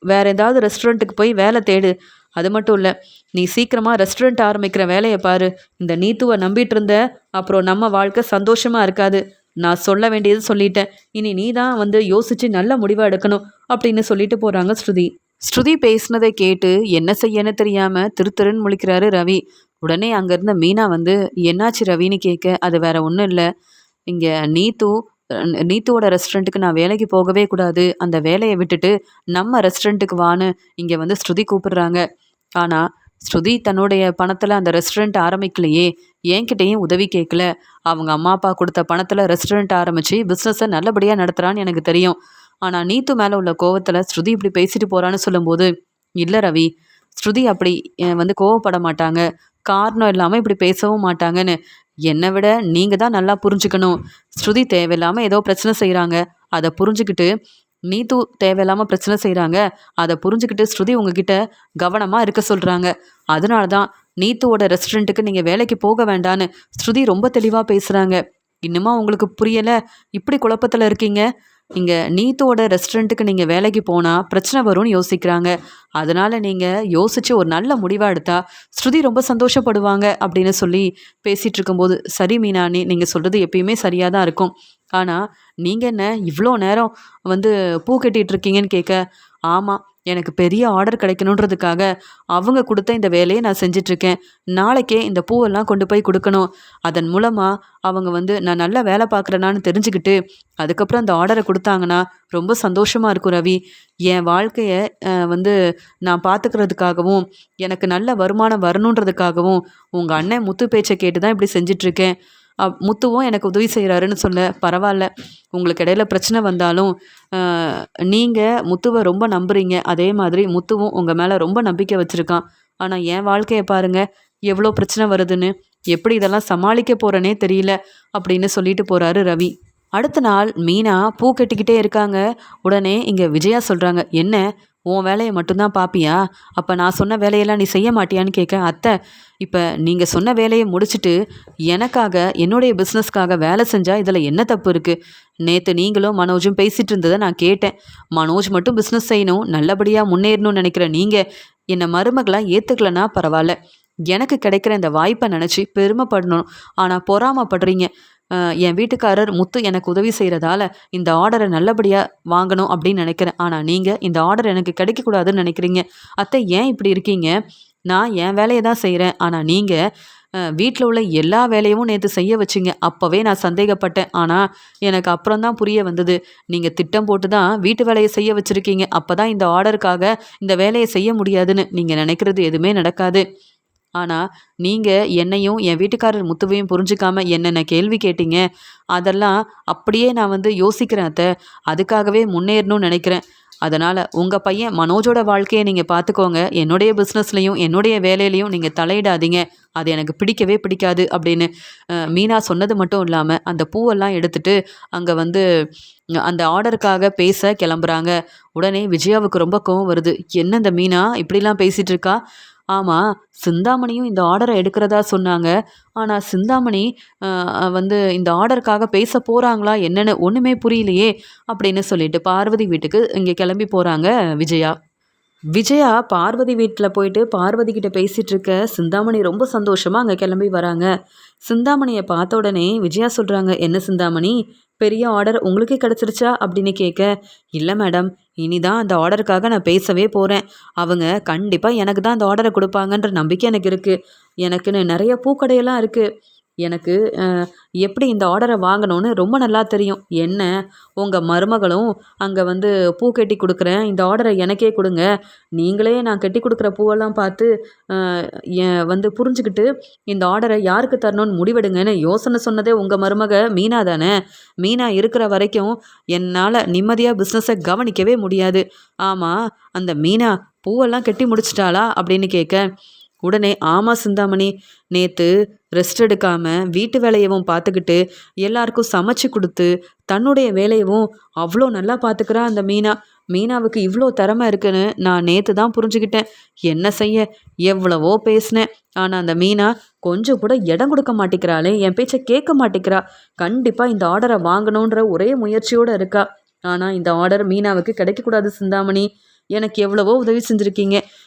வேற ஏதாவது ரெஸ்டாரண்ட்டுக்கு போய் வேலை தேடு. அது மட்டும் இல்லை, நீ சீக்கிரமாக ரெஸ்டாரண்ட் ஆரம்பிக்கிற வேலையை பாரு. இந்த நீத்துவை நம்பிட்டு இருந்த அப்புறம் நம்ம வாழ்க்கை சந்தோஷமாக இருக்காது. நான் சொல்ல வேண்டியது சொல்லிட்டேன். இனி நீ தான் வந்து யோசித்து நல்ல முடிவாக எடுக்கணும் அப்படின்னு சொல்லிட்டு போகிறாங்க ஸ்ருதி. ஸ்ருதி பேசினதை கேட்டு என்ன செய்யன்னு தெரியாமல் திருன்னு முழிக்கிறாரு ரவி. உடனே அங்கேருந்த மீனா வந்து என்னாச்சு ரவின்னு கேட்க, அது வேற ஒன்றும் இல்லை, இங்கே நீத்துவோட ரெஸ்டாரண்ட்டுக்கு நான் வேலைக்கு போகவே கூடாது. அந்த வேலையை விட்டுட்டு நம்ம ரெஸ்டாரண்ட்டுக்கு வான்னு இங்கே வந்து ஸ்ருதி கூப்பிடுறாங்க. ஆனால் ஸ்ருதி தன்னுடைய பணத்தில் அந்த ரெஸ்டாரண்ட் ஆரம்பிக்கலையே, என்கிட்டையும் உதவி கேட்கல. அவங்க அம்மா அப்பா கொடுத்த பணத்தில் ரெஸ்டாரண்ட் ஆரம்பித்து பிஸ்னஸை நல்லபடியாக நடத்துகிறான்னு எனக்கு தெரியும். ஆனால் நீத்து மேலே உள்ள கோவத்தில் ஸ்ருதி இப்படி பேசிட்டு போகிறான்னு சொல்லும்போது, இல்லை ரவி, ஸ்ருதி அப்படி வந்து கோவப்பட மாட்டாங்க, காரணம் இல்லாமல் இப்படி பேசவும் மாட்டாங்கன்னு என்னை விட நீங்கள் தான் நல்லா புரிஞ்சுக்கணும். ஸ்ருதி தேவையில்லாமல் ஏதோ பிரச்சனை செய்கிறாங்க, அதை புரிஞ்சுக்கிட்டு நீத்து தேவையில்லாமல் பிரச்சனை செய்கிறாங்க, அதை புரிஞ்சுக்கிட்டு ஸ்ருதி உங்ககிட்ட கவனமாக இருக்க சொல்கிறாங்க. அதனால தான் நீத்துவோட ரெஸ்டாரண்ட்டுக்கு நீங்கள் வேலைக்கு போக வேண்டான்னு ஸ்ருதி ரொம்ப தெளிவாக பேசுகிறாங்க. இன்னுமா உங்களுக்கு புரியலை? இப்படி குழப்பத்தில் இருக்கீங்க? இங்கே நீத்தோட ரெஸ்டாரண்ட்டுக்கு நீங்கள் வேலைக்கு போனால் பிரச்சனை வரும்னு யோசிக்கிறாங்க. அதனால் நீங்கள் யோசித்து ஒரு நல்ல முடிவாக எடுத்தா ஸ்ருதி ரொம்ப சந்தோஷப்படுவாங்க அப்படின்னு சொல்லி பேசிகிட்டு இருக்கும்போது, சரி மீனானி, நீங்கள் சொல்கிறது எப்பயுமே சரியாக தான் இருக்கும். ஆனால் நீங்கள் என்ன இவ்வளோ நேரம் வந்து பூ கட்டிகிட்டு இருக்கீங்கன்னு கேட்க, ஆமாம் எனக்கு பெரிய ஆர்டர் கிடைக்கணுன்றதுக்காக அவங்க கொடுத்த இந்த வேலையை நான் செஞ்சிட்ருக்கேன். நாளைக்கே இந்த பூவெல்லாம் கொண்டு போய் கொடுக்கணும். அதன் மூலமாக அவங்க வந்து நான் நல்லா வேலை பார்க்குறேனான்னு தெரிஞ்சுக்கிட்டு அதுக்கப்புறம் அந்த ஆர்டரை கொடுத்தாங்கன்னா ரொம்ப சந்தோஷமாக இருக்கும் ரவி. என் வாழ்க்கையை வந்து நான் பார்த்துக்கிறதுக்காகவும் எனக்கு நல்ல வருமானம் வரணுன்றதுக்காகவும் உங்கள் அண்ணன் முத்து பேச்சை கேட்டு தான் இப்படி செஞ்சிட்ருக்கேன். முத்துவும் எனக்கு உதவி செய்கிறாருன்னு சொல்ல, பரவாயில்ல, உங்களுக்கு இடையில பிரச்சனை வந்தாலும் நீங்கள் முத்துவை ரொம்ப நம்புறீங்க, அதே மாதிரி முத்துவும் உங்கள் மேலே ரொம்ப நம்பிக்கை வச்சுருக்கான். ஆனால் என் வாழ்க்கையை பாருங்கள் எவ்வளோ பிரச்சனை வருதுன்னு, எப்படி இதெல்லாம் சமாளிக்க போகிறேனே தெரியல அப்படின்னு சொல்லிட்டு போகிறாரு ரவி. அடுத்த நாள் மீனா பூ கட்டிக்கிட்டே இருக்காங்க. உடனே இங்கே விஜயா சொல்கிறாங்க, என்ன உன் வேலையை மட்டும்தான் பார்ப்பியா? அப்போ நான் சொன்ன வேலையெல்லாம் நீ செய்ய மாட்டியான்னு கேட்க, அத்தை இப்போ நீங்கள் சொன்ன வேலையை முடிச்சுட்டு எனக்காக என்னுடைய பிஸ்னஸ்க்காக வேலை செஞ்சால் இதில் என்ன தப்பு இருக்குது? நேற்று நீங்களும் மனோஜும் பேசிகிட்டு இருந்ததை நான் கேட்டேன். மனோஜ் மட்டும் பிஸ்னஸ் செய்யணும், நல்லபடியாக முன்னேறணும்னு நினைக்கிற நீங்கள் என்னை மருமகளாக ஏற்றுக்கலன்னா பரவாயில்ல, எனக்கு கிடைக்கிற இந்த வாய்ப்பை நினச்சி பெருமைப்படணும். ஆனால் பொறாமப்படுறீங்க. என் வீட்டுக்காரர் முத்து எனக்கு உதவி செய்கிறதால இந்த ஆர்டரை நல்லபடியாக வாங்கணும் அப்படின்னு நினைக்கிறேன். ஆனால் நீங்கள் இந்த ஆர்டர் எனக்கு கிடைக்கக்கூடாதுன்னு நினைக்கிறீங்க. அத்தை ஏன் இப்படி இருக்கீங்க? நான் என் வேலையை தான் செய்கிறேன். ஆனால் நீங்கள் வீட்டில் உள்ள எல்லா வேலையும் நேற்று செய்ய வச்சிங்க. அப்போவே நான் சந்தேகப்பட்டேன். ஆனால் எனக்கு அப்புறம் தான் புரிய வந்தது, நீங்கள் திட்டம் போட்டு தான் வீட்டு வேலையை செய்ய வச்சுருக்கீங்க. அப்போ தான் இந்த ஆர்டருக்காக இந்த வேலையை செய்ய முடியாதுன்னு. நீங்கள் நினைக்கிறது எதுவுமே நடக்காது. ஆனால் நீங்கள் என்னையும் என் வீட்டுக்காரர் முத்துவையும் புரிஞ்சுக்காம என்னென்ன கேள்வி கேட்டீங்க, அதெல்லாம் அப்படியே நான் வந்து யோசிக்கிறேன் அத்தை. அதுக்காகவே முன்னேறணும்னு நினைக்கிறேன். அதனால் உங்கள் பையன் மனோஜோட வாழ்க்கையை நீங்கள் பார்த்துக்கோங்க. என்னுடைய பிஸ்னஸ்லையும் என்னுடைய வேலையிலையும் நீங்கள் தலையிடாதீங்க. அது எனக்கு பிடிக்கவே பிடிக்காது அப்படின்னு மீனா சொன்னது மட்டும் இல்லாமல் அந்த பூவெல்லாம் எடுத்துட்டு அங்கே வந்து அந்த ஆர்டருக்காக பேச கிளம்புறாங்க. உடனே விஜயாவுக்கு ரொம்ப கோவம் வருது. என்ன இந்த மீனா இப்படிலாம் பேசிகிட்டு இருக்கா? ஆமாம், சிந்தாமணியும் இந்த ஆர்டரை எடுக்கிறதா சொன்னாங்க. ஆனால் சிந்தாமணி வந்து இந்த ஆர்டருக்காக பேச போகிறாங்களா என்னன்னு ஒன்றுமே புரியலையே அப்படின்னு சொல்லிட்டு பார்வதி வீட்டுக்கு இங்கே கிளம்பி போகிறாங்க விஜயா. விஜயா பார்வதி வீட்டில் போயிட்டு பார்வதி கிட்ட பேசிகிட்டு இருக்க சிந்தாமணி ரொம்ப சந்தோஷமாக அங்கே கிளம்பி வராங்க. சிந்தாமணியை பார்த்த உடனே விஜயா சொல்கிறாங்க, என்ன சிந்தாமணி பெரிய ஆர்டர் உங்களுக்கே கிடச்சிருச்சா அப்படின்னு கேட்க, இல்லை மேடம், இனிதான் அந்த ஆர்டருக்காக நான் பேசவே போகிறேன். அவங்க கண்டிப்பாக எனக்கு தான் அந்த ஆர்டரை கொடுப்பாங்கன்ற நம்பிக்கை எனக்கு இருக்குது. எனக்குன்னு நிறைய பூக்கடையெல்லாம் இருக்குது. எனக்கு எப்படி இந்த ஆர்டரை வாங்கணும்னு ரொம்ப நல்லா தெரியும். என்ன உங்கள் மருமகளும் அங்கே வந்து பூ கட்டி கொடுக்குறேன், இந்த ஆர்டரை எனக்கே கொடுங்க, நீங்களே நான் கட்டி கொடுக்குற பூவெல்லாம் பார்த்து வந்து புரிஞ்சுக்கிட்டு இந்த ஆர்டரை யாருக்கு தரணும்னு முடிவெடுங்கன்னு யோசனை சொன்னதே உங்கள் மருமக மீனா தானே. மீனா இருக்கிற வரைக்கும் என்னால் நிம்மதியாக பிஸ்னஸை கவனிக்கவே முடியாது. ஆமாம், அந்த மீனா பூவெல்லாம் கட்டி முடிச்சிட்டாளா அப்படின்னு கேட்க, உடனே ஆமாம் சிந்தாமணி, நேற்று ரெஸ்ட் எடுக்காமல் வீட்டு வேலையவும் பார்த்துக்கிட்டு எல்லாருக்கும் சமைச்சு கொடுத்து தன்னுடைய வேலையவும் அவ்வளோ நல்லா பார்த்துக்கிறா அந்த மீனா. மீனாவுக்கு இவ்வளோ திறமை இருக்குன்னு நான் நேற்று தான் புரிஞ்சுக்கிட்டேன். என்ன செய்ய, எவ்வளவோ பேசினேன், ஆனால் அந்த மீனா கொஞ்சம் கூட இடம் கொடுக்க மாட்டேங்கிறாளே, என் பேச்சை கேட்க மாட்டேங்கிறா. கண்டிப்பாக இந்த ஆர்டரை வாங்கணுன்ற ஒரே முயற்சியோடு இருக்கா. ஆனால் இந்த ஆர்டர் மீனாவுக்கு கிடைக்கக்கூடாது சிந்தாமணி. எனக்கு எவ்வளவோ உதவி செஞ்சுருக்கீங்க.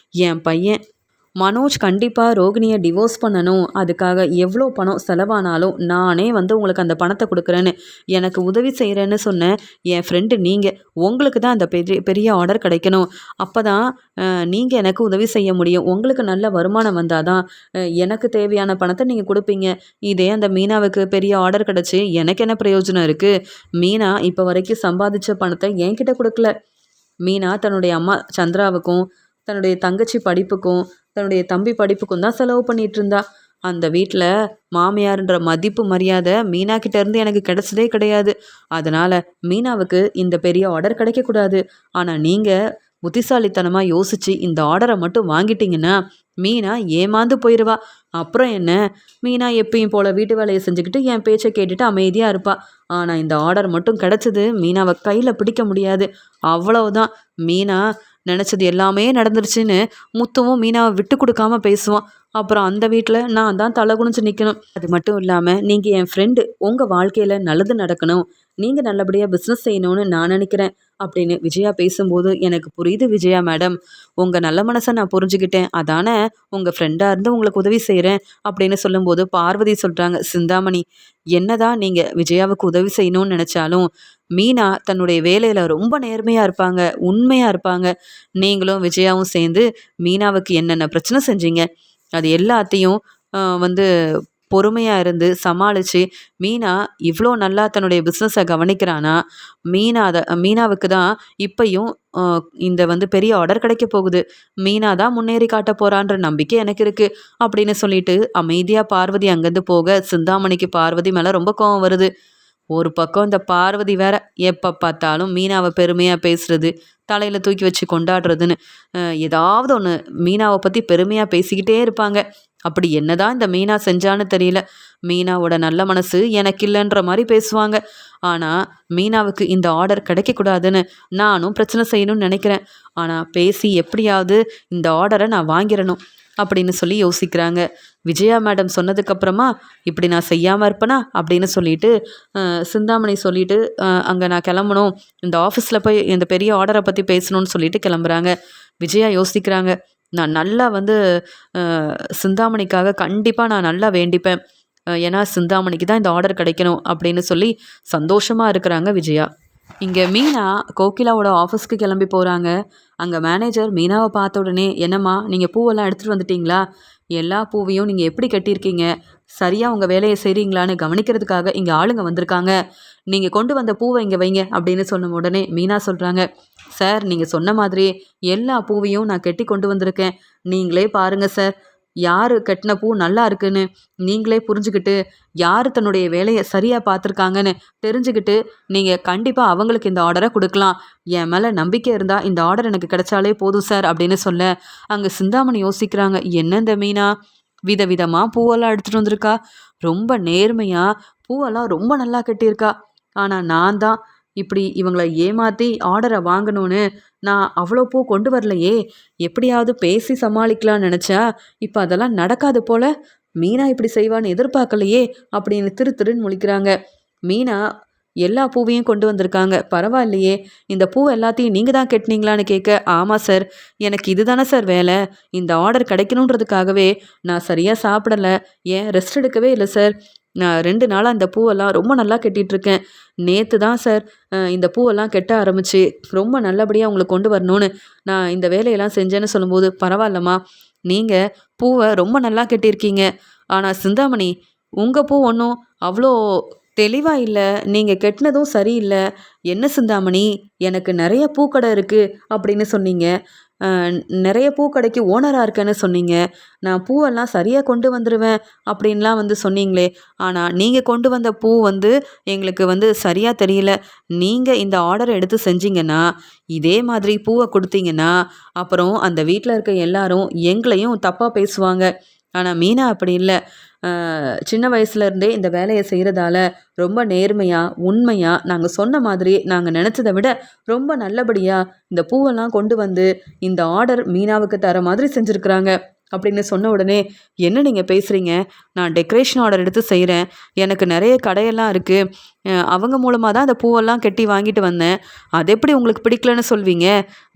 என் பையன் மனோஜ் கண்டிப்பாக ரோகிணியை டிவோர்ஸ் பண்ணணும், அதுக்காக எவ்வளோ பணம் செலவானாலும் நானே வந்து உங்களுக்கு அந்த பணத்தை கொடுக்குறேன்னு எனக்கு உதவி செய்கிறேன்னு சொன்ன என் ஃப்ரெண்டு நீங்கள். உங்களுக்கு தான் அந்த பெரிய பெரிய ஆர்டர் கிடைக்கணும். அப்போ தான் நீங்கள் எனக்கு உதவி செய்ய முடியும். உங்களுக்கு நல்ல வருமானம் வந்தால் தான் எனக்கு தேவையான பணத்தை நீங்கள் கொடுப்பீங்க. இதே அந்த மீனாவுக்கு பெரிய ஆர்டர் கிடச்சி எனக்கு என்ன பிரயோஜனம் இருக்குது? மீனா இப்போ வரைக்கும் சம்பாதிச்ச பணத்தை என்கிட்ட கொடுக்கல. மீனா தன்னுடைய அம்மா சந்திராவுக்கும் தன்னுடைய தங்கச்சி படிப்புக்கும் தன்னுடைய தம்பி படிப்புக்கும் தான் செலவு பண்ணிட்டு இருந்தா. அந்த வீட்டில் மாமியார்ன்ற மதிப்பு மரியாதை மீனா கிட்ட இருந்து எனக்கு கிடைச்சதே கிடையாது. அதனால மீனாவுக்கு இந்த பெரிய ஆர்டர் கிடைக்கக்கூடாது. ஆனால் நீங்கள் புத்திசாலித்தனமாக யோசிச்சு இந்த ஆர்டரை மட்டும் வாங்கிட்டீங்கன்னா மீனா ஏமாந்து போயிடுவா. அப்புறம் என்ன, மீனா எப்பயும் போல வீட்டு வேலையை செஞ்சுக்கிட்டு என் பேச்சை கேட்டுட்டு அமைதியாக இருப்பா. ஆனால் இந்த ஆர்டர் மட்டும் கிடச்சிது, மீனாவை கையில் பிடிக்க முடியாது. அவ்வளவுதான். மீனா நினச்சது எல்லாமே நடந்துருச்சுன்னு முத்துவும் மீனாவை விட்டு கொடுக்காம பேசுவான். அப்புறம் அந்த வீட்டில் நான் தான் தலை குனிஞ்சு நிற்கணும். அது மட்டும் இல்லாமல் நீங்கள் என் ஃப்ரெண்டு, உங்கள் வாழ்க்கையில் நல்லது நடக்கணும், நீங்கள் நல்லபடியாக பிஸ்னஸ் செய்யணும்னு நான் நினைக்கிறேன் அப்படின்னு விஜயா பேசும்போது, எனக்கு புரியுது விஜயா மேடம், உங்கள் நல்ல மனசை நான் புரிஞ்சுக்கிட்டேன், அதானே உங்கள் ஃப்ரெண்டாக இருந்து உங்களுக்கு உதவி செய்கிறேன் அப்படின்னு சொல்லும்போது பார்வதி சொல்கிறாங்க, சிந்தாமணி, என்னதான் நீங்கள் விஜயாவுக்கு உதவி செய்யணும்னு நினச்சாலும் மீனா தன்னுடைய வேலையில் ரொம்ப நேர்மையாக இருப்பாங்க, உண்மையாக இருப்பாங்க. நீங்களும் விஜயாவும் சேர்ந்து மீனாவுக்கு என்னென்ன பிரச்சனை செஞ்சீங்க அது எல்லாத்தையும் வந்து பொறுமையாக இருந்து சமாளித்து மீனா இவ்வளோ நல்லா தன்னுடைய பிஸ்னஸை கவனிக்கிறானா, மீனாவுக்கு தான் இப்பையும் இந்த வந்து பெரிய ஆர்டர் கிடைக்க போகுது. மீனா தான் முன்னேறி காட்ட போகிறான்ற நம்பிக்கை எனக்கு இருக்குது அப்படின்னு சொல்லிட்டு அமைதியாக பார்வதி அங்கேருந்து போக, சிந்தாமணிக்கு பார்வதி மேலே ரொம்ப கோவம் வருது. ஒரு பக்கம் இந்த பார்வதி வேற எப்போ பார்த்தாலும் மீனாவை பெருமையாக பேசுறது, தலையில் தூக்கி வச்சு கொண்டாடுறதுன்னு ஏதாவது ஒன்று மீனாவை பற்றி பெருமையாக பேசிக்கிட்டே இருப்பாங்க. அப்படி என்னதான் இந்த மீனா செஞ்சான்னு தெரியல. மீனாவோட நல்ல மனசு எனக்கு இல்லைன்ற மாதிரி பேசுவாங்க. ஆனால் மீனாவுக்கு இந்த ஆர்டர் கிடைக்கக்கூடாதுன்னு நானும் பிரச்சனை செய்யணும்னு நினைக்கிறேன். ஆனால் பேசி எப்படியாவது இந்த ஆர்டரை நான் வாங்கிடணும் அப்படின்னு சொல்லி யோசிக்கிறாங்க. விஜயா மேடம் சொன்னதுக்கப்புறமா இப்படி நான் செய்யாமல் இருப்பேனா அப்படின்னு சொல்லிட்டு சிந்தாமணி சொல்லிட்டு அங்கே நான் கிளம்பணும், இந்த ஆஃபீஸில் போய் இந்த பெரிய ஆர்டரை பற்றி பேசணும்னு சொல்லிட்டு கிளம்புறாங்க. விஜயா யோசிக்கிறாங்க, நான் நல்லா வந்து சிந்தாமணிக்காக கண்டிப்பாக நான் நல்லா வேண்டிப்பேன், ஏன்னா சிந்தாமணிக்கு தான் இந்த ஆர்டர் கிடைக்கணும் அப்படின்னு சொல்லி சந்தோஷமாக இருக்கிறாங்க விஜயா. இங்கே மீனா கோகிலாவோட ஆஃபீஸ்க்கு கிளம்பி போகிறாங்க. அங்கே மேனேஜர் மீனாவை பார்த்த உடனே, என்னம்மா நீங்கள் பூவெல்லாம் எடுத்துகிட்டு வந்துட்டீங்களா, எல்லா பூவையும் நீங்கள் எப்படி கட்டியிருக்கீங்க, சரியாக உங்கள் வேலையை செய்கிறீங்களான்னு கவனிக்கிறதுக்காக இங்கே ஆளுங்க வந்திருக்காங்க, நீங்கள் கொண்டு வந்த பூவை இங்கே வைங்க அப்படின்னு சொன்ன உடனே மீனா சொல்கிறாங்க, சார் நீங்கள் சொன்ன மாதிரி எல்லா பூவையும் நான் கட்டி கொண்டு வந்திருக்கேன், நீங்களே பாருங்கள் சார், யார் கட்டின பூ நல்லா இருக்குன்னு நீங்களே புரிஞ்சுக்கிட்டு, யார் தன்னுடைய வேலையை சரியாக பார்த்துருக்காங்கன்னு தெரிஞ்சுக்கிட்டு நீங்கள் கண்டிப்பாக அவங்களுக்கு இந்த ஆர்டரை கொடுக்கலாம், என் மேலே நம்பிக்கை இருந்தால் இந்த ஆர்டர் எனக்கு கிடைச்சாலே போதும் சார் அப்படின்னு சொல்ல, அங்கே சிந்தாமணி யோசிக்கிறாங்க, என்ன இந்த மீனா விதவிதமாக பூவெல்லாம் எடுத்துகிட்டு வந்திருக்கா, ரொம்ப நேர்மையாக பூவெல்லாம் ரொம்ப நல்லா கட்டியிருக்கா, ஆனால் நான் தான் இப்படி இவங்களை ஏமாற்றி ஆர்டரை வாங்கணும்னு நான் அவ்வளோ பூ கொண்டு வரலையே, எப்படியாவது பேசி சமாளிக்கலாம்னு நினச்சா இப்போ அதெல்லாம் நடக்காது போல, மீனா இப்படி செய்வான்னு எதிர்பார்க்கலையே அப்படின்னு திருன்னு முழிக்கிறாங்க. மீனா எல்லா பூவையும் கொண்டு வந்திருக்காங்க, பரவாயில்லையே, இந்த பூ எல்லாத்தையும் நீங்கள் தான் கட்டினீங்களான்னு கேட்க, ஆமாம் சார், எனக்கு இது தானே சார் வேலை, இந்த ஆர்டர் கிடைக்கணுன்றதுக்காகவே நான் சரியாக சாப்பிடலை, ஏன் ரெஸ்ட் எடுக்கவே இல்லை சார், நான் 2 நாளாக இந்த பூவெல்லாம் ரொம்ப நல்லா கட்டிகிட்ருக்கேன், நேற்று தான் சார் இந்த பூவெல்லாம் கெட்ட ஆரம்பிச்சு ரொம்ப நல்லபடியாக உங்களுக்கு கொண்டு வரணும்னு நான் இந்த வேலையெல்லாம் செஞ்சேன்னு சொல்லும்போது, பரவாயில்லம்மா, நீங்கள் பூவை ரொம்ப நல்லா கட்டியிருக்கீங்க, ஆனால் சிந்தாமணி உங்க பூ ஒன்றும் அவ்வளோ தெளிவா இல்ல. நீங்க கெட்டுனதும் சரியில்ல. என்ன சிந்தாமணி, எனக்கு நெறைய பூக்கடை இருக்கு அப்படின்னு சொன்னீங்க. அ நெறைய பூக்கடைக்கு ஓனரா இருக்கேன்னு சொன்னீங்க. நான் பூவெல்லாம் சரியா கொண்டு வந்துருவேன் அப்படின்லாம் வந்து சொன்னீங்களே. ஆனா நீங்க கொண்டு வந்த பூ வந்து எங்களுக்கு வந்து சரியா தெரியல. நீங்க இந்த ஆர்டர எடுத்து செஞ்சீங்கன்னா, இதே மாதிரி பூவ குடுத்தீங்கன்னா, அப்புறம் அந்த வீட்ல இருக்க எல்லாரும் எங்களையும் தப்பா பேசுவாங்க. ஆனா மீனா அப்படி இல்ல. அ சின்ன வயசுலேருந்தே இந்த வேலைய செய்றதால, ரொம்ப நேர்மையா, உண்மையா, நாங்க சொன்ன மாதிரி, நாங்க நெனச்சத விட ரொம்ப நல்லபடியா இந்த பூவெல்லாம் கொண்டு வந்து, இந்த ஆர்டர் மீனாவுக்கு தர மாதிரி செஞ்சிருக்கிறாங்க. அப்படின்னு சொன்ன உடனே, "என்ன நீங்க பேசுறீங்க? நான் டெக்கரேஷன் ஆர்டர் எடுத்து செய்றேன். எனக்கு நெறைய கடையெல்லாம் இருக்கு. அவங்க மூலமா தான் அந்த பூவெல்லாம் கட்டி வாங்கிட்டு வந்தேன். அது எப்படி உங்களுக்கு பிடிக்கலன்னு சொல்வீங்க?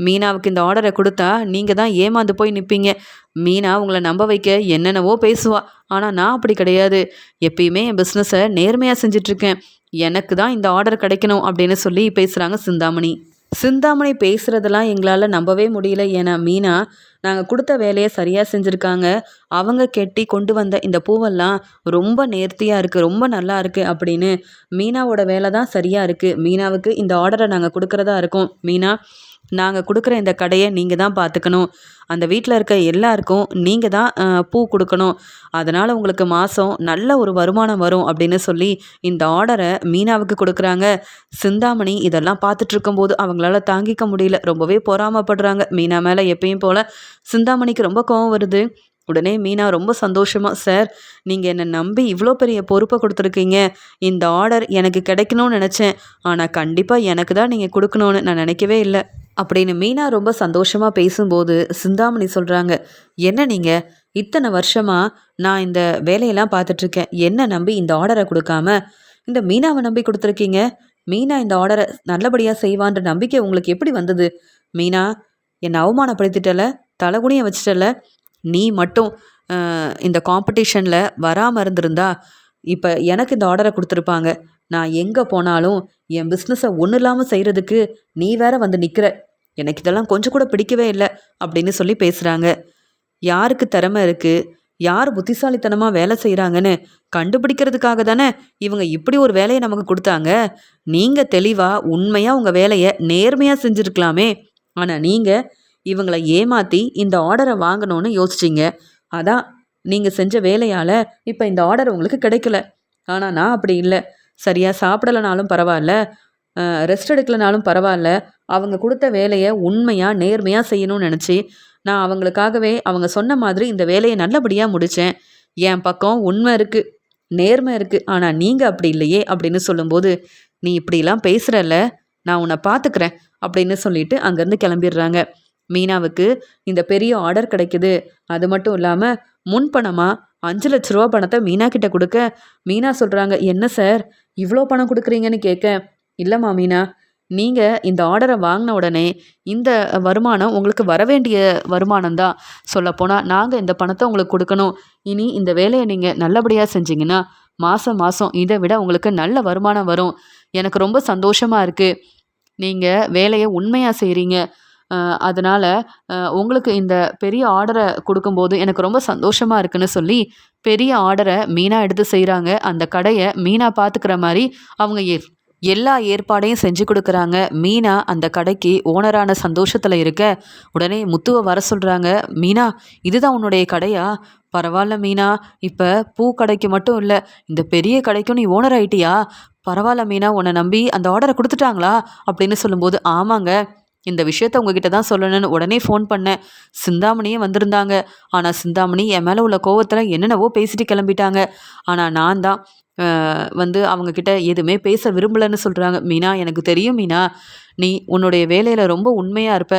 மீனாவுக்கு இந்த ஆர்டர குடுத்தா, நீங்க தான் ஏமாந்து போய் நிப்பீங்க. மீனா உங்கள நம்ப வைக்க என்னென்னவோ பேசுவா. ஆனா நான் அப்படி கிடையாது. எப்பயுமே என் பிசினஸ நேர்மையா செஞ்சுட்ருக்கேன். எனக்கு தான் இந்த ஆர்டர் கிடைக்கணும் அப்படின்னு சொல்லி பேசுறாங்க சிந்தாமணி. சிந்தாமணி பேசுறதெல்லாம் எங்களால நம்பவே முடியல. ஏன்னா மீனா, நாங்க குடுத்த வேலைய சரியா செஞ்சிருக்காங்க. அவங்க கெட்டி கொண்டு வந்த இந்த பூவெல்லாம் ரொம்ப நேர்த்தியா இருக்கு. ரொம்ப நல்லா இருக்கு அப்படின்னு மீனாவோட வேல தான் சரியா இருக்கு. மீனாவுக்கு இந்த ஆர்டர நாங்க குடுக்கறதா இருக்கோம். மீனா, நாங்க குடுக்குற இந்த கடைய நீங்க தான் பார்த்துக்கணும். அந்த வீட்ல இருக்க எல்லாருக்கும் நீங்க தான் பூ குடுக்கணும். அதனால உங்களுக்கு மாசம் நல்ல ஒரு வருமானம் வரும் அப்படின்னு சொல்லி இந்த ஆர்டர மீனாவுக்கு குடுக்குறாங்க. சிந்தாமணி இதெல்லாம் பார்த்துட்ருக்கும்போது அவங்களால தாங்கிக்க முடியல. ரொம்பவே பொறாமப்படுறாங்க. மீனா மேல எப்பயும் போல சிந்தாமணிக்கு ரொம்ப கோவம் வருது. உடனே மீனா ரொம்ப சந்தோஷமா, "சார், நீங்க என்ன நம்பி இவ்ளோ பெரிய பொறுப்ப குடுத்துருக்கீங்க. இந்த ஆர்டர் எனக்கு கிடைக்கணும்னு நெனச்சேன். ஆனா கண்டிப்பா எனக்கு தான் நீங்க குடுக்கணும்னு நான் நெனைக்கவே இல்ல." அப்படின்னு மீனா ரொம்ப சந்தோஷமா பேசும்போது சிந்தாமணி சொல்றாங்க, "என்ன நீங்க இத்தனை வருஷமா நான் இந்த வேலையெல்லாம் பார்த்துட்ருக்கேன். என்ன நம்பி இந்த ஆர்டர குடுக்காம, இந்த மீனாவ நம்பி குடுத்துருக்கீங்க. மீனா இந்த ஆர்டர நல்லபடியா செய்வான்ற நம்பிக்கை உங்களுக்கு எப்படி வந்தது? மீனா, என்ன அவமானப்படுத்திட்டல்ல, தலகுனிய வச்சுட்டல்ல. நீ மட்டும் இந்த காம்படிஷன்ல வராம இருந்திருந்தா, இப்ப எனக்கு இந்த ஆர்டர குடுத்துருப்பாங்க. நான் எங்க போனாலும் என் பிசினஸ ஒண்ணும் இல்லாம செய்றதுக்கு நீ வேற வந்து நிக்கிற. எனக்கு இதெல்லாம் கொஞ்சம் கூட பிடிக்கவே இல்ல." அப்படின்னு சொல்லி பேசுறாங்க. யாருக்கு திறமை இருக்கு, யார் புத்திசாலித்தனமா வேலை செய்றாங்கன்னு கண்டுபிடிக்கிறதுக்காக தானே இவங்க இப்படி ஒரு வேலைய நமக்கு குடுத்தாங்க. நீங்க தெளிவா, உண்மையா உங்க வேலைய நேர்மையா செஞ்சிருக்கலாமே. ஆனா நீங்க இவங்கள ஏமாத்தி இந்த ஆர்டர வாங்கணும்னு யோசிச்சீங்க. அதான் நீங்க செஞ்ச வேலையால இப்ப இந்த ஆர்டர் உங்களுக்கு கிடைக்கல. ஆனா நான் அப்படி இல்ல. சரியா சாப்பிடலனாலும் பரவால்ல, ரெஸ்ட் எடுக்கலனாலும் பரவால்ல. அவங்க குடுத்த வேலைய உண்மையா, நேர்மையா செய்யணும்னு நெனச்சு, நான் அவங்களுக்காகவே அவங்க சொன்ன மாதிரி இந்த வேலைய நல்லபடியா முடிச்சேன். என் பக்கம் உண்மை இருக்கு, நேர்மை இருக்கு. ஆனா நீங்க அப்படி இல்லையே அப்படின்னு சொல்லும்போது, "நீ இப்படிலாம் பேசுறல்ல, நான் உன்ன பாத்துக்கிறேன்." அப்படின்னு சொல்லிட்டு அங்கருந்து கிளம்பிடுறாங்க. மீனாவுக்கு இந்த பெரிய ஆர்டர் கிடைக்குது. அது மட்டும் இல்லாம முன்பணமா ரூ. 5,00,000 பணத்த மீனா கிட்ட குடுக்க, மீனா சொல்றாங்க, "என்ன சார் இவ்ளோ பணம் குடுக்குறீங்கன்னு?" கேட்க, "இல்லம்மா மீனா, நீங்க இந்த ஆர்டர வாங்குன உடனே இந்த வருமானம் உங்களுக்கு வரவேண்டிய வருமானம் தான். சொல்லப்போனா நாங்க இந்த பணத்த உங்களுக்கு குடுக்கணும். இனி இந்த வேலைய நீங்க நல்லபடியா செஞ்சீங்கன்னா, மாசம் மாசம் இத விட உங்களுக்கு நல்ல வருமானம் வரும். எனக்கு ரொம்ப சந்தோஷமா இருக்கு. நீங்க வேலைய உண்மையா செய்றீங்க. அ அதனால உங்களுக்கு இந்த பெரிய ஆர்டர குடுக்கும்போது எனக்கு ரொம்ப சந்தோஷமா இருக்குன்னு" சொல்லி பெரிய ஆர்டர மீனா எடுத்து செய்றாங்க. அந்த கடைய மீனா பாத்துக்கிற மாரி அவங்க எல்லா ஏற்பாடையும் செஞ்சு குடுக்குறாங்க. மீனா அந்த கடைக்கு ஓனரான சந்தோஷத்துல இருக்க, உடனே முத்துவ வர சொல்றாங்க. "மீனா, இதுதான் உன்னுடைய கடையா? பரவால்ல மீனா. இப்ப பூ கடைக்கு மட்டும் இல்ல, இந்த பெரிய கடைக்கும் நீ ஓனர் ஆயிட்டியா? பரவால்ல மீனா, உன்ன நம்பி அந்த ஆர்டர குடுத்துட்டாங்களா?" அப்படின்னு சொல்லும்போது, "ஆமாங்க. இந்த விஷயத்த உங்ககிட்ட தான் சொல்லணும்னு உடனே ஃபோன் பண்ணேன். சிந்தாமணியே வந்திருந்தாங்க. ஆனா சிந்தாமணி என் மேல உள்ள கோவத்துல என்னென்னவோ பேசிட்டு கிளம்பிட்டாங்க. ஆனா நான் தான் வந்து அவங்க கிட்ட எதுவுமே பேச விரும்பலன்னு" சொல்றாங்க. "மீனா, எனக்கு தெரியும் மீனா. நீ உன்னுடைய வேலையில ரொம்ப உண்மையா இருப்ப.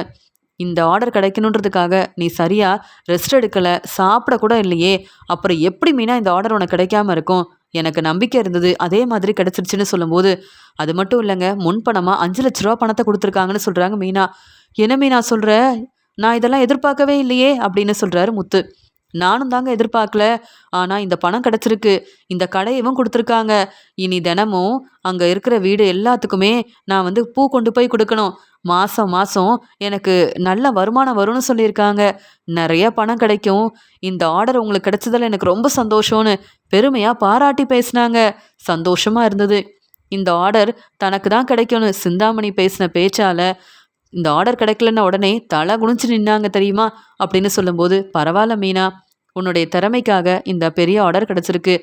இந்த ஆர்டர் கிடைக்கணுன்றதுக்காக நீ சரியா ரெஸ்ட் எடுக்கல, சாப்பிட கூட இல்லையே. அப்புறம் எப்படி மீனா இந்த ஆர்டர் உனக்கு கிடைக்காம இருக்கும்? எனக்கு நம்பிக்கை இருந்தது. அதே மாதிரி கிடைச்சிருச்சுன்னு" சொல்லும்போது, "அது மட்டும் இல்லங்க. முன்பணமா ரூ. 5,00,000 பணத்த குடுத்துருக்காங்கன்னு" சொல்றாங்க மீனா. "என்ன மீனா சொல்ற? நான் இதெல்லாம் எதிர்பார்க்கவே இல்லையே!" அப்படின்னு சொல்றாரு முத்து. "நானும் தாங்க எதிர்பார்க்கல. ஆனா இந்த பணம் கிடைச்சிருக்கு. இந்த கடையவும் குடுத்துருக்காங்க. இனி தினமும் அங்க இருக்கிற வீடு எல்லாத்துக்குமே நான் வந்து பூ கொண்டு போய் குடுக்கணும். மாசம் மாசம் எனக்கு நல்ல வருமானம் வரும்னு சொல்லியிருக்காங்க. நெறைய பணம் கிடைக்கும். இந்த ஆர்டர் உங்களுக்கு கிடைச்சதுல எனக்கு ரொம்ப சந்தோஷம்னு" பெருமையாக பாராட்டி பேசினாங்க. சந்தோஷமாக இருந்தது. இந்த ஆர்டர் தனக்கு தான் கிடைக்கும்னு சிந்தாமணி பேசின பேச்சால் இந்த ஆர்டர் கிடைக்கலன்ன உடனே தலை குனிஞ்சு நின்னாங்க தெரியுமா அப்படின்னு சொல்லும்போது, பரவாயில்ல மீனா, உன்னுடைய திறமைக்காக இந்த பெரிய ஆர்டர் கிடச்சிருக்கு,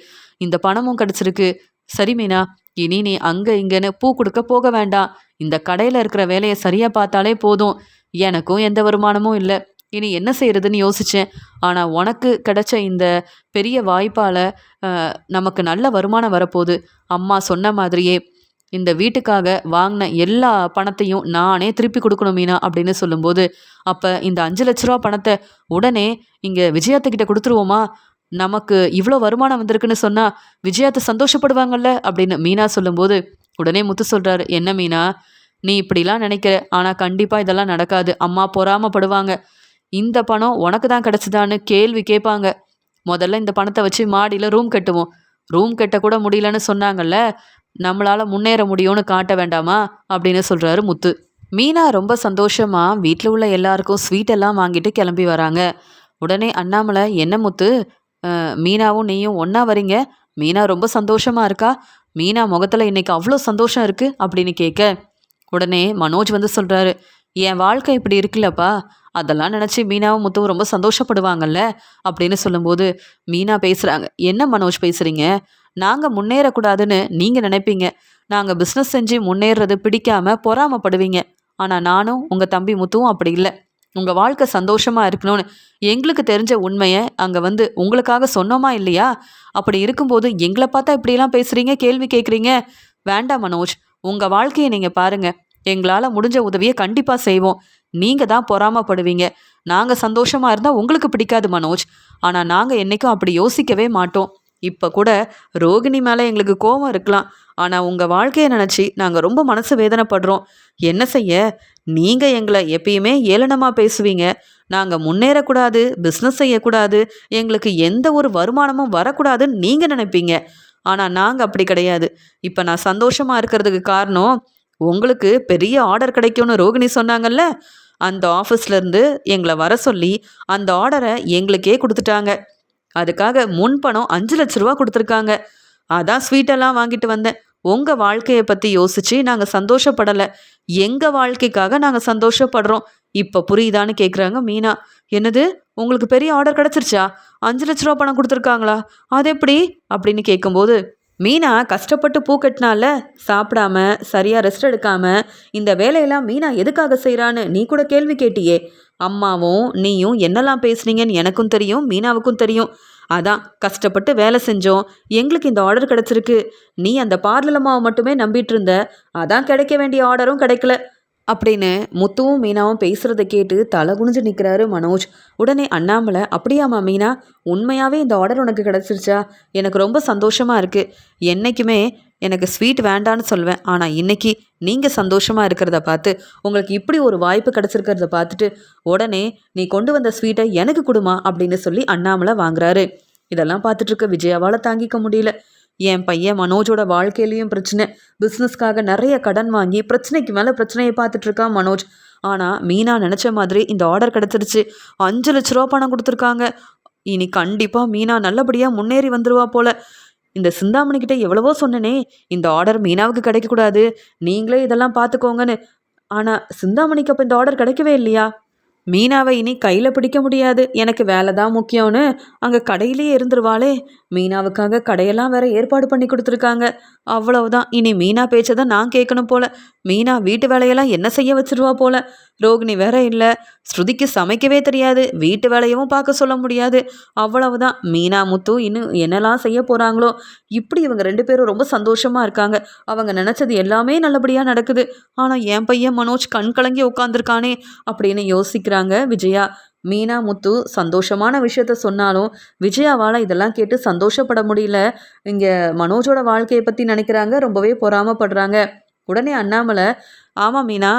இந்த பணமும் கிடச்சிருக்கு. சரி மீனா, இனி நீ அங்கே இங்கேன்னு பூ கொடுக்க போக வேண்டாம். இந்த கடையில் இருக்கிற வேலையை சரியாக பார்த்தாலே போதும். எனக்கும் எந்த வருமானமும் இல்லை. இனி என்ன செய்யறதுன்னு யோசித்தேன். ஆனால் உனக்கு கிடைச்ச இந்த பெரிய வாய்ப்பால் நமக்கு நல்ல வருமானம் வரப்போகுது. அம்மா சொன்ன மாதிரியே இந்த வீட்டுக்காக வாங்கின எல்லா பணத்தையும் நானே திருப்பி கொடுக்கணும் மீனா அப்படின்னு சொல்லும்போது, அப்போ இந்த 5 லட்ச ரூபா பணத்தை உடனே இங்கே விஜயாத்துக்கிட்ட கொடுத்துருவோமா? நமக்கு இவ்வளோ வருமானம் வந்திருக்குன்னு சொன்னால் விஜயாத்தை சந்தோஷப்படுவாங்கல்ல அப்படின்னு மீனா சொல்லும்போது, உடனே முத்து சொல்கிறாரு, என்ன மீனா, நீ இப்படிலாம் நினைக்கிற, ஆனால் கண்டிப்பாக இதெல்லாம் நடக்காது. அம்மா பொறாமப்படுவாங்க. இந்த பணம் உனக்கு தான் கிடச்சிதான்னு கேள்வி கேட்பாங்க. முதல்ல இந்த பணத்தை வச்சு மாடியில் ரூம் கட்டுவோம். ரூம் கட்டக்கூட முடியலன்னு சொன்னாங்கல்ல, நம்மளால் முன்னேற முடியும்னு காட்ட வேண்டாமா அப்படின்னு சொல்கிறாரு முத்து. மீனா ரொம்ப சந்தோஷமாக வீட்டில் உள்ள எல்லாருக்கும் ஸ்வீட் எல்லாம் வாங்கிட்டு கிளம்பி வராங்க. உடனே அண்ணாமலை, என்ன முத்து, மீனாவும் நீயும் ஒன்றா வரீங்க? மீனா ரொம்ப சந்தோஷமாக இருக்கா? மீனா முகத்தில் இன்னைக்கு அவ்வளோ சந்தோஷம் இருக்குது அப்படின்னு கேட்க, உடனே மனோஜ் வந்து சொல்கிறாரு, என் வாழ்க்கை இப்படி இருக்குல்லப்பா, அதெல்லாம் நினச்சி மீனாவும் முத்துவும் ரொம்ப சந்தோஷப்படுவாங்கல்ல அப்படின்னு சொல்லும்போது, மீனா பேசுகிறாங்க, என்ன மனோஜ் பேசுகிறீங்க? நாங்கள் முன்னேறக்கூடாதுன்னு நீங்கள் நினைப்பீங்க. நாங்கள் பிஸ்னஸ் செஞ்சு முன்னேறது பிடிக்காம பொறாமப்படுவீங்க. ஆனால் நானும் உங்கள் தம்பி முத்துவும் அப்படி இல்லை. உங்கள் வாழ்க்கை சந்தோஷமாக இருக்கணும்னு எங்களுக்கு தெரிஞ்ச உண்மையை அங்கே வந்து உங்களுக்காக சொன்னோமா இல்லையா? அப்படி இருக்கும்போது எங்களை பார்த்தா இப்படியெல்லாம் பேசுகிறீங்க, கேள்வி கேட்குறீங்க? வேண்டாம் மனோஜ், உங்கள் வாழ்க்கையை நீங்கள் பாருங்கள். எங்களால் முடிஞ்ச உதவியை கண்டிப்பாக செய்வோம். நீங்கள் தான் பொறாமப்படுவீங்க. நாங்கள் சந்தோஷமாக இருந்தால் உங்களுக்கு பிடிக்காது மனோஜ். ஆனால் நாங்கள் என்றைக்கும் அப்படி யோசிக்கவே மாட்டோம். இப்போ கூட ரோகிணி மேலே எங்களுக்கு கோபம் இருக்கலாம். ஆனால் உங்கள் வாழ்க்கையை நினச்சி நாங்கள் ரொம்ப மனசு வேதனைப்படுறோம். என்ன செய்ய, நீங்கள் எங்களை எப்பயுமே ஏளனமாக பேசுவீங்க. நாங்கள் முன்னேறக்கூடாது, பிஸ்னஸ் செய்யக்கூடாது, எங்களுக்கு எந்த ஒரு வருமானமும் வரக்கூடாதுன்னு நீங்கள் நினைப்பீங்க. ஆனால் நாங்கள் அப்படி கிடையாது. இப்போ நான் சந்தோஷமாக இருக்கிறதுக்கு காரணம், உங்களுக்கு பெரிய ஆர்டர் கிடைக்கும்னு ரோகிணி சொன்னாங்கல்ல, அந்த ஆஃபீஸ்லேருந்து எங்களை வர சொல்லி அந்த ஆர்டரை எங்களுக்கே கொடுத்துட்டாங்க. அதுக்காக முன்பணம் 5 லட்ச ரூபா கொடுத்துருக்காங்க. அதான் ஸ்வீட்டெல்லாம் வாங்கிட்டு வந்தேன். உங்கள் வாழ்க்கையை பற்றி யோசித்து நாங்கள் சந்தோஷப்படலை, எங்கள் வாழ்க்கைக்காக நாங்கள் சந்தோஷப்படுறோம். இப்போ புரியுதான்னு கேட்குறாங்க மீனா. என்னது, உங்களுக்கு பெரிய ஆர்டர் கிடச்சிருச்சா? 5 லட்ச ரூபா பணம் கொடுத்துருக்காங்களா? அது எப்படி அப்படின்னு கேட்கும்போது, மீனா கஷ்டப்பட்டு பூ கட்டினால, சாப்பிடாம சரியாக ரெஸ்ட் எடுக்காம இந்த வேலையெல்லாம் மீனா எதுக்காக செய்கிறான்னு நீ கூட கேள்வி கேட்டியே. அம்மாவும் நீயும் என்னெல்லாம் பேசுனீங்கன்னு எனக்கும் தெரியும், மீனாவுக்கும் தெரியும். அதான் கஷ்டப்பட்டு வேலை செஞ்சோம், எங்களுக்கு இந்த ஆர்டர் கிடச்சிருக்கு. நீ அந்த பார்லர் அம்மாவை மட்டுமே நம்பிட்டு இருந்த, அதான் கிடைக்க வேண்டிய ஆர்டரும் கிடைக்கல அப்படின்னு முத்துவும் மீனாவும் பேசுகிறத கேட்டு தலை குனிஞ்சு நிற்கிறாரு மனோஜ். உடனே அண்ணாமலை, அப்படியாம்மா மீனா, உண்மையாகவே இந்த ஆர்டர் உனக்கு கிடச்சிருச்சா? எனக்கு ரொம்ப சந்தோஷமாக இருக்குது. என்றைக்குமே எனக்கு ஸ்வீட் வேண்டான்னு சொல்வேன், ஆனால் இன்றைக்கி நீங்கள் சந்தோஷமாக இருக்கிறத பார்த்து, உங்களுக்கு இப்படி ஒரு வாய்ப்பு கிடச்சிருக்கிறத பார்த்துட்டு, உடனே நீ கொண்டு வந்த ஸ்வீட்டை எனக்கு கொடுமா அப்படின்னு சொல்லி அண்ணாமலை வாங்குறாரு. இதெல்லாம் பார்த்துட்ருக்க விஜயாவால் தாங்கிக்க முடியல. என் பையன் மனோஜோட வாழ்க்கையிலையும் பிரச்சனை, பிஸ்னஸ்க்காக நிறைய கடன் வாங்கி பிரச்சனைக்கு மேலே பிரச்சனையை பார்த்துட்ருக்கான் மனோஜ். ஆனால் மீனா நினச்ச மாதிரி இந்த ஆர்டர் கிடச்சிருச்சு. 5 லட்ச ரூபா பணம் கொடுத்துருக்காங்க. இனி கண்டிப்பாக மீனா நல்லபடியாக முன்னேறி வந்துடுவா போல. இந்த சிந்தாமணிக்கிட்ட எவ்வளவோ சொன்னனே, இந்த ஆர்டர் மீனாவுக்கு கிடைக்கக்கூடாது, நீங்களே இதெல்லாம் பார்த்துக்கோங்கன்னு. ஆனால் சிந்தாமணிக்கு அப்போ இந்த ஆர்டர் கிடைக்கவே இல்லையா? மீனாவை இனி கையில் பிடிக்க முடியாது, எனக்கு வேலை தான் முக்கியம்னு அங்கே கடையிலேயே இருந்துருவாளே. மீனாவுக்காக கடையெல்லாம் வேற ஏற்பாடு பண்ணி கொடுத்துருக்காங்க. அவ்வளவுதான், இனி மீனா பேச்சை தான் நான் கேட்கணும் போல. மீனா வீட்டு வேலையெல்லாம் என்ன செய்ய வச்சிருவா போல. ரோகிணி வேற இல்லை, ஸ்ருதிக்கு சமைக்கவே தெரியாது, வீட்டு வேலையவும் பார்க்க சொல்ல முடியாது. அவ்வளவுதான், மீனா முத்து இன்னும் என்னெல்லாம் செய்ய போகிறாங்களோ. இப்படி இவங்க 2 பேரும் ரொம்ப சந்தோஷமாக இருக்காங்க. அவங்க நினச்சது எல்லாமே நல்லபடியாக நடக்குது. ஆனால் என் பையன் மனோஜ் கண் கலங்கி உட்காந்துருக்கானே அப்படின்னு யோசிக்கிறாங்க விஜயா. மீனா முத்து சந்தோஷமான விஷயத்த சொன்னாலும் விஜயாவால் இதெல்லாம் கேட்டு சந்தோஷப்பட முடியல. இங்கே மனோஜோட வாழ்க்கையை பற்றி நினைக்கிறாங்க, ரொம்பவே பொறாமப்படுறாங்க. உடனே அண்ணாமலை, ஆமாம் மீனா,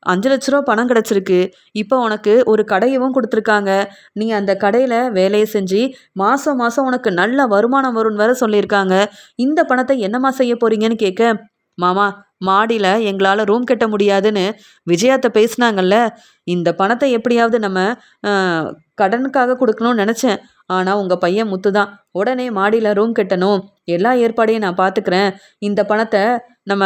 5 லட்ச ரூபா பணம் கிடச்சிருக்கு. இப்போ உனக்கு ஒரு கடையவும் கொடுத்துருக்காங்க. நீ அந்த கடையில் வேலையை செஞ்சு மாதம் மாதம் உனக்கு நல்ல வருமானம் வரும்னு வேற சொல்லியிருக்காங்க. இந்த பணத்தை என்னம்மா செய்ய போகிறீங்கன்னு கேட்க, மாமா மாடியில் எங்களால் ரூம் கட்ட முடியாதுன்னு விஜயாத்த பேசினாங்கல்ல. இந்த பணத்தை எப்படியாவது நம்ம கடனுக்காக கொடுக்கணும்னு நினச்சேன். ஆனால் உங்கள் பையன் முத்து தான் உடனே மாடியில் ரூம் கட்டணும், எல்லா ஏற்பாடையும் நான் பார்த்துக்கிறேன், இந்த பணத்தை நம்ம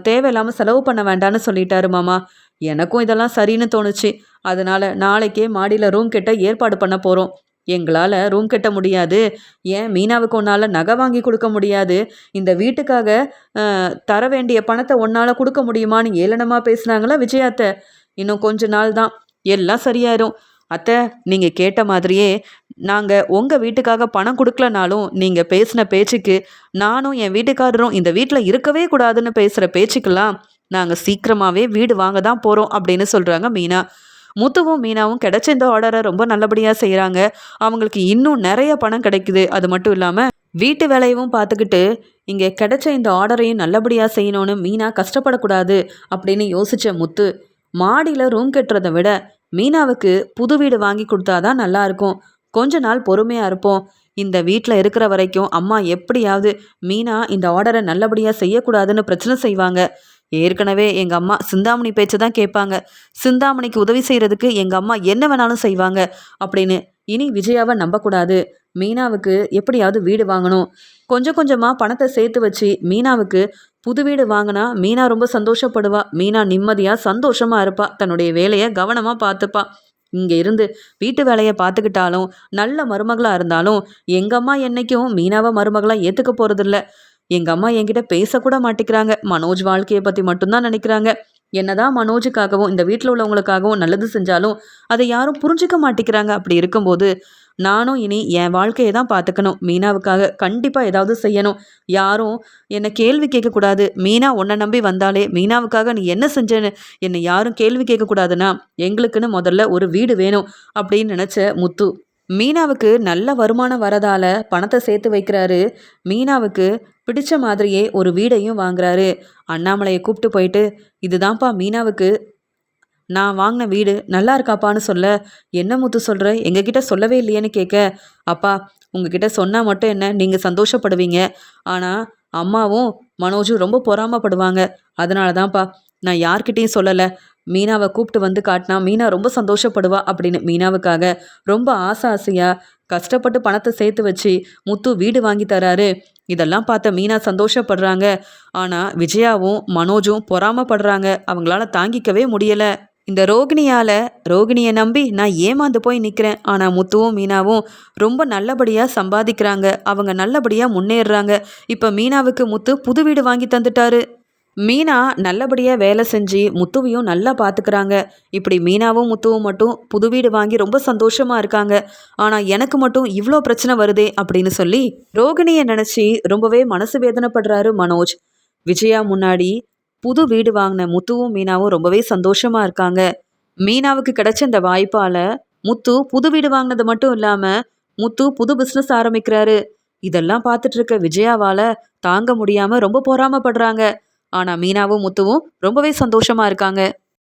தேவையில்லாமல் செலவு பண்ண வேண்டான்னு சொல்லிட்டாரு மாமா. எனக்கும் இதெல்லாம் சரின்னு தோணுச்சு. அதனால் நாளைக்கே மாடியில் ரூம் கட்ட ஏற்பாடு பண்ண போகிறோம். எங்களால் ரூம் கட்ட முடியாது, ஏன் மீனாவுக்கு உன்னால் நகை வாங்கி கொடுக்க முடியாது, இந்த வீட்டுக்காக தர வேண்டிய பணத்தை உன்னால் கொடுக்க முடியுமான்னு ஏளனமாக பேசுனாங்களா விஜயாத்தை. இன்னும் கொஞ்ச நாள் தான் எல்லாம் சரியாயிரும். அத்தை, நீங்கள் கேட்ட மாதிரியே நாங்கள் உங்கள் வீட்டுக்காக பணம் கொடுக்கலனாலும் நீங்கள் பேசின பேச்சுக்கு, நானும் என் வீட்டுக்காரரும் இந்த வீட்டில் இருக்கவே கூடாதுன்னு பேசுகிற பேச்சுக்கெல்லாம் நாங்கள் சீக்கிரமாகவே வீடு வாங்க தான் போகிறோம் அப்படின்னு சொல்கிறாங்க மீனா. முத்துவும் மீனாவும் கிடைச்ச இந்த ஆர்டரை ரொம்ப நல்லபடியாக செய்கிறாங்க. அவங்களுக்கு இன்னும் நிறைய பணம் கிடைக்குது. அது மட்டும் இல்லாமல் வீட்டு வேலையும் பார்த்துக்கிட்டு இங்கே கிடைச்ச இந்த ஆர்டரையும் நல்லபடியாக செய்யணும்னு மீனா கஷ்டப்படக்கூடாது அப்படின்னு யோசித்த முத்து, மாடியில் ரூம் கட்டுறதை விட மீனாவுக்கு புது வீடு வாங்கி கொடுத்தாதான் நல்லா இருக்கும். கொஞ்ச நாள் பொறுமையாக இருப்போம். இந்த வீட்டில் இருக்கிற வரைக்கும் அம்மா எப்படியாவது மீனா இந்த ஆர்டரை நல்லபடியாக செய்யக்கூடாதுன்னு பிரச்சனை செய்வாங்க. ஏற்கனவே எங்கள் அம்மா சிந்தாமணி பேச்சை தான் கேட்பாங்க. சிந்தாமணிக்கு உதவி செய்கிறதுக்கு எங்கள் அம்மா என்ன வேணாலும் செய்வாங்க அப்படின்னு. இனி விஜயாவை நம்பக்கூடாது. மீனாவுக்கு எப்படியாவது வீடு வாங்கணும். கொஞ்சம் கொஞ்சமாக பணத்தை சேர்த்து வச்சு மீனாவுக்கு புது வீடு வாங்கினா மீனா ரொம்ப சந்தோஷப்படுவா. மீனா நிம்மதியாக சந்தோஷமாக இருப்பா. தன்னுடைய வேலையை கவனமாக பார்த்துப்பா. இங்கே இருந்து வீட்டு வேலையை பார்த்துக்கிட்டாலும் நல்ல மருமகளாக இருந்தாலும் எங்கள் அம்மா என்னைக்கும் மீனாவை மருமகளாக ஏற்றுக்க போகிறதில்ல. எங்கள் அம்மா என்கிட்ட பேசக்கூட மாட்டேங்கிறாங்க. மனோஜ் வாழ்க்கையை பற்றி மட்டும்தான் நினைக்கிறாங்க. என்னதான் மனோஜுக்காகவும் இந்த வீட்டில் உள்ளவங்களுக்காகவும் நல்லது செஞ்சாலும் அதை யாரும் புரிஞ்சிக்க மாட்டேங்கிறாங்க. அப்படி இருக்கும்போது நானும் இனி என் வாழ்க்கையை தான் பார்த்துக்கணும். மீனாவுக்காக கண்டிப்பாக ஏதாவது செய்யணும். யாரும் என்னை கேள்வி கேட்கக்கூடாது. மீனா உன்னை நம்பி வந்தாலே மீனாவுக்காக நீ என்ன செஞ்சேன்னு என்னை யாரும் கேள்வி கேட்கக்கூடாதுன்னா எங்களுக்குன்னு முதல்ல ஒரு வீடு வேணும் அப்படின்னு நினச்ச முத்து மீனாவுக்கு நல்ல வருமானம் வரதால பணத்தை சேர்த்து வைக்கிறாரு. மீனாவுக்கு பிடிச்ச மாதிரியே ஒரு வீடையும் வாங்குறாரு. அண்ணாமலையை கூப்பிட்டு போயிட்டு, இதுதான்ப்பா மீனாவுக்கு நான் வாங்கின வீடு, நல்லா இருக்காப்பான்னு சொல்ல, என்ன முத்து சொல்கிற, எங்ககிட்ட சொல்லவே இல்லையேன்னு கேட்க, அப்பா உங்ககிட்ட சொன்னால் மட்டும் என்ன, நீங்கள் சந்தோஷப்படுவீங்க, ஆனால் அம்மாவும் மனோஜும் ரொம்ப பொறாமப்படுவாங்க. அதனால தான்ப்பா நான் யார்கிட்டையும் சொல்லலை. மீனாவை கூப்பிட்டு வந்து காட்டினா மீனா ரொம்ப சந்தோஷப்படுவா அப்படின்னு மீனாவுக்காக ரொம்ப ஆசையாக கஷ்டப்பட்டு பணத்தை சேர்த்து வச்சு முத்து வீடு வாங்கி தராரு. இதெல்லாம் பார்த்த மீனா சந்தோஷப்படுறாங்க. ஆனால் விஜயாவும் மனோஜும் பொறாமப்படுறாங்க. அவங்களால தாங்கிக்கவே முடியலை. இந்த ரோகிணியை நம்பி நான் ஏமாந்து போய் நிற்கிறேன். ஆனால் முத்துவும் மீனாவும் ரொம்ப நல்லபடியாக சம்பாதிக்கிறாங்க. அவங்க நல்லபடியாக முன்னேறுறாங்க. இப்போ மீனாவுக்கு முத்து புது வீடு வாங்கி தந்துட்டாரு. மீனா நல்லபடியாக வேலை செஞ்சு முத்துவையும் நல்லா பார்த்துக்கிறாங்க. இப்படி மீனாவும் முத்துவும் மட்டும் புது வீடு வாங்கி ரொம்ப சந்தோஷமாக இருக்காங்க. ஆனால் எனக்கு மட்டும் இவ்வளோ பிரச்சனை வருதே அப்படின்னு சொல்லி ரோகிணியை நினச்சி ரொம்பவே மனசு வேதனைப்படுறாரு மனோஜ். விஜயா முன்னாடி புது வீடு வாங்கின முத்துவும் மீனாவும் ரொம்பவே சந்தோஷமாக இருக்காங்க. மீனாவுக்கு கிடைச்ச இந்த வாய்ப்பால் முத்து புது வீடு வாங்கினது மட்டும் இல்லாமல் முத்து புது பிஸ்னஸ் ஆரம்பிக்கிறாரு. இதெல்லாம் பார்த்துட்டு இருக்க விஜயாவால் தாங்க முடியாமல் ரொம்ப பொறாமப்படுறாங்க. ஆனால் மீனாவும் முத்துவும் ரொம்பவே சந்தோஷமாக இருக்காங்க.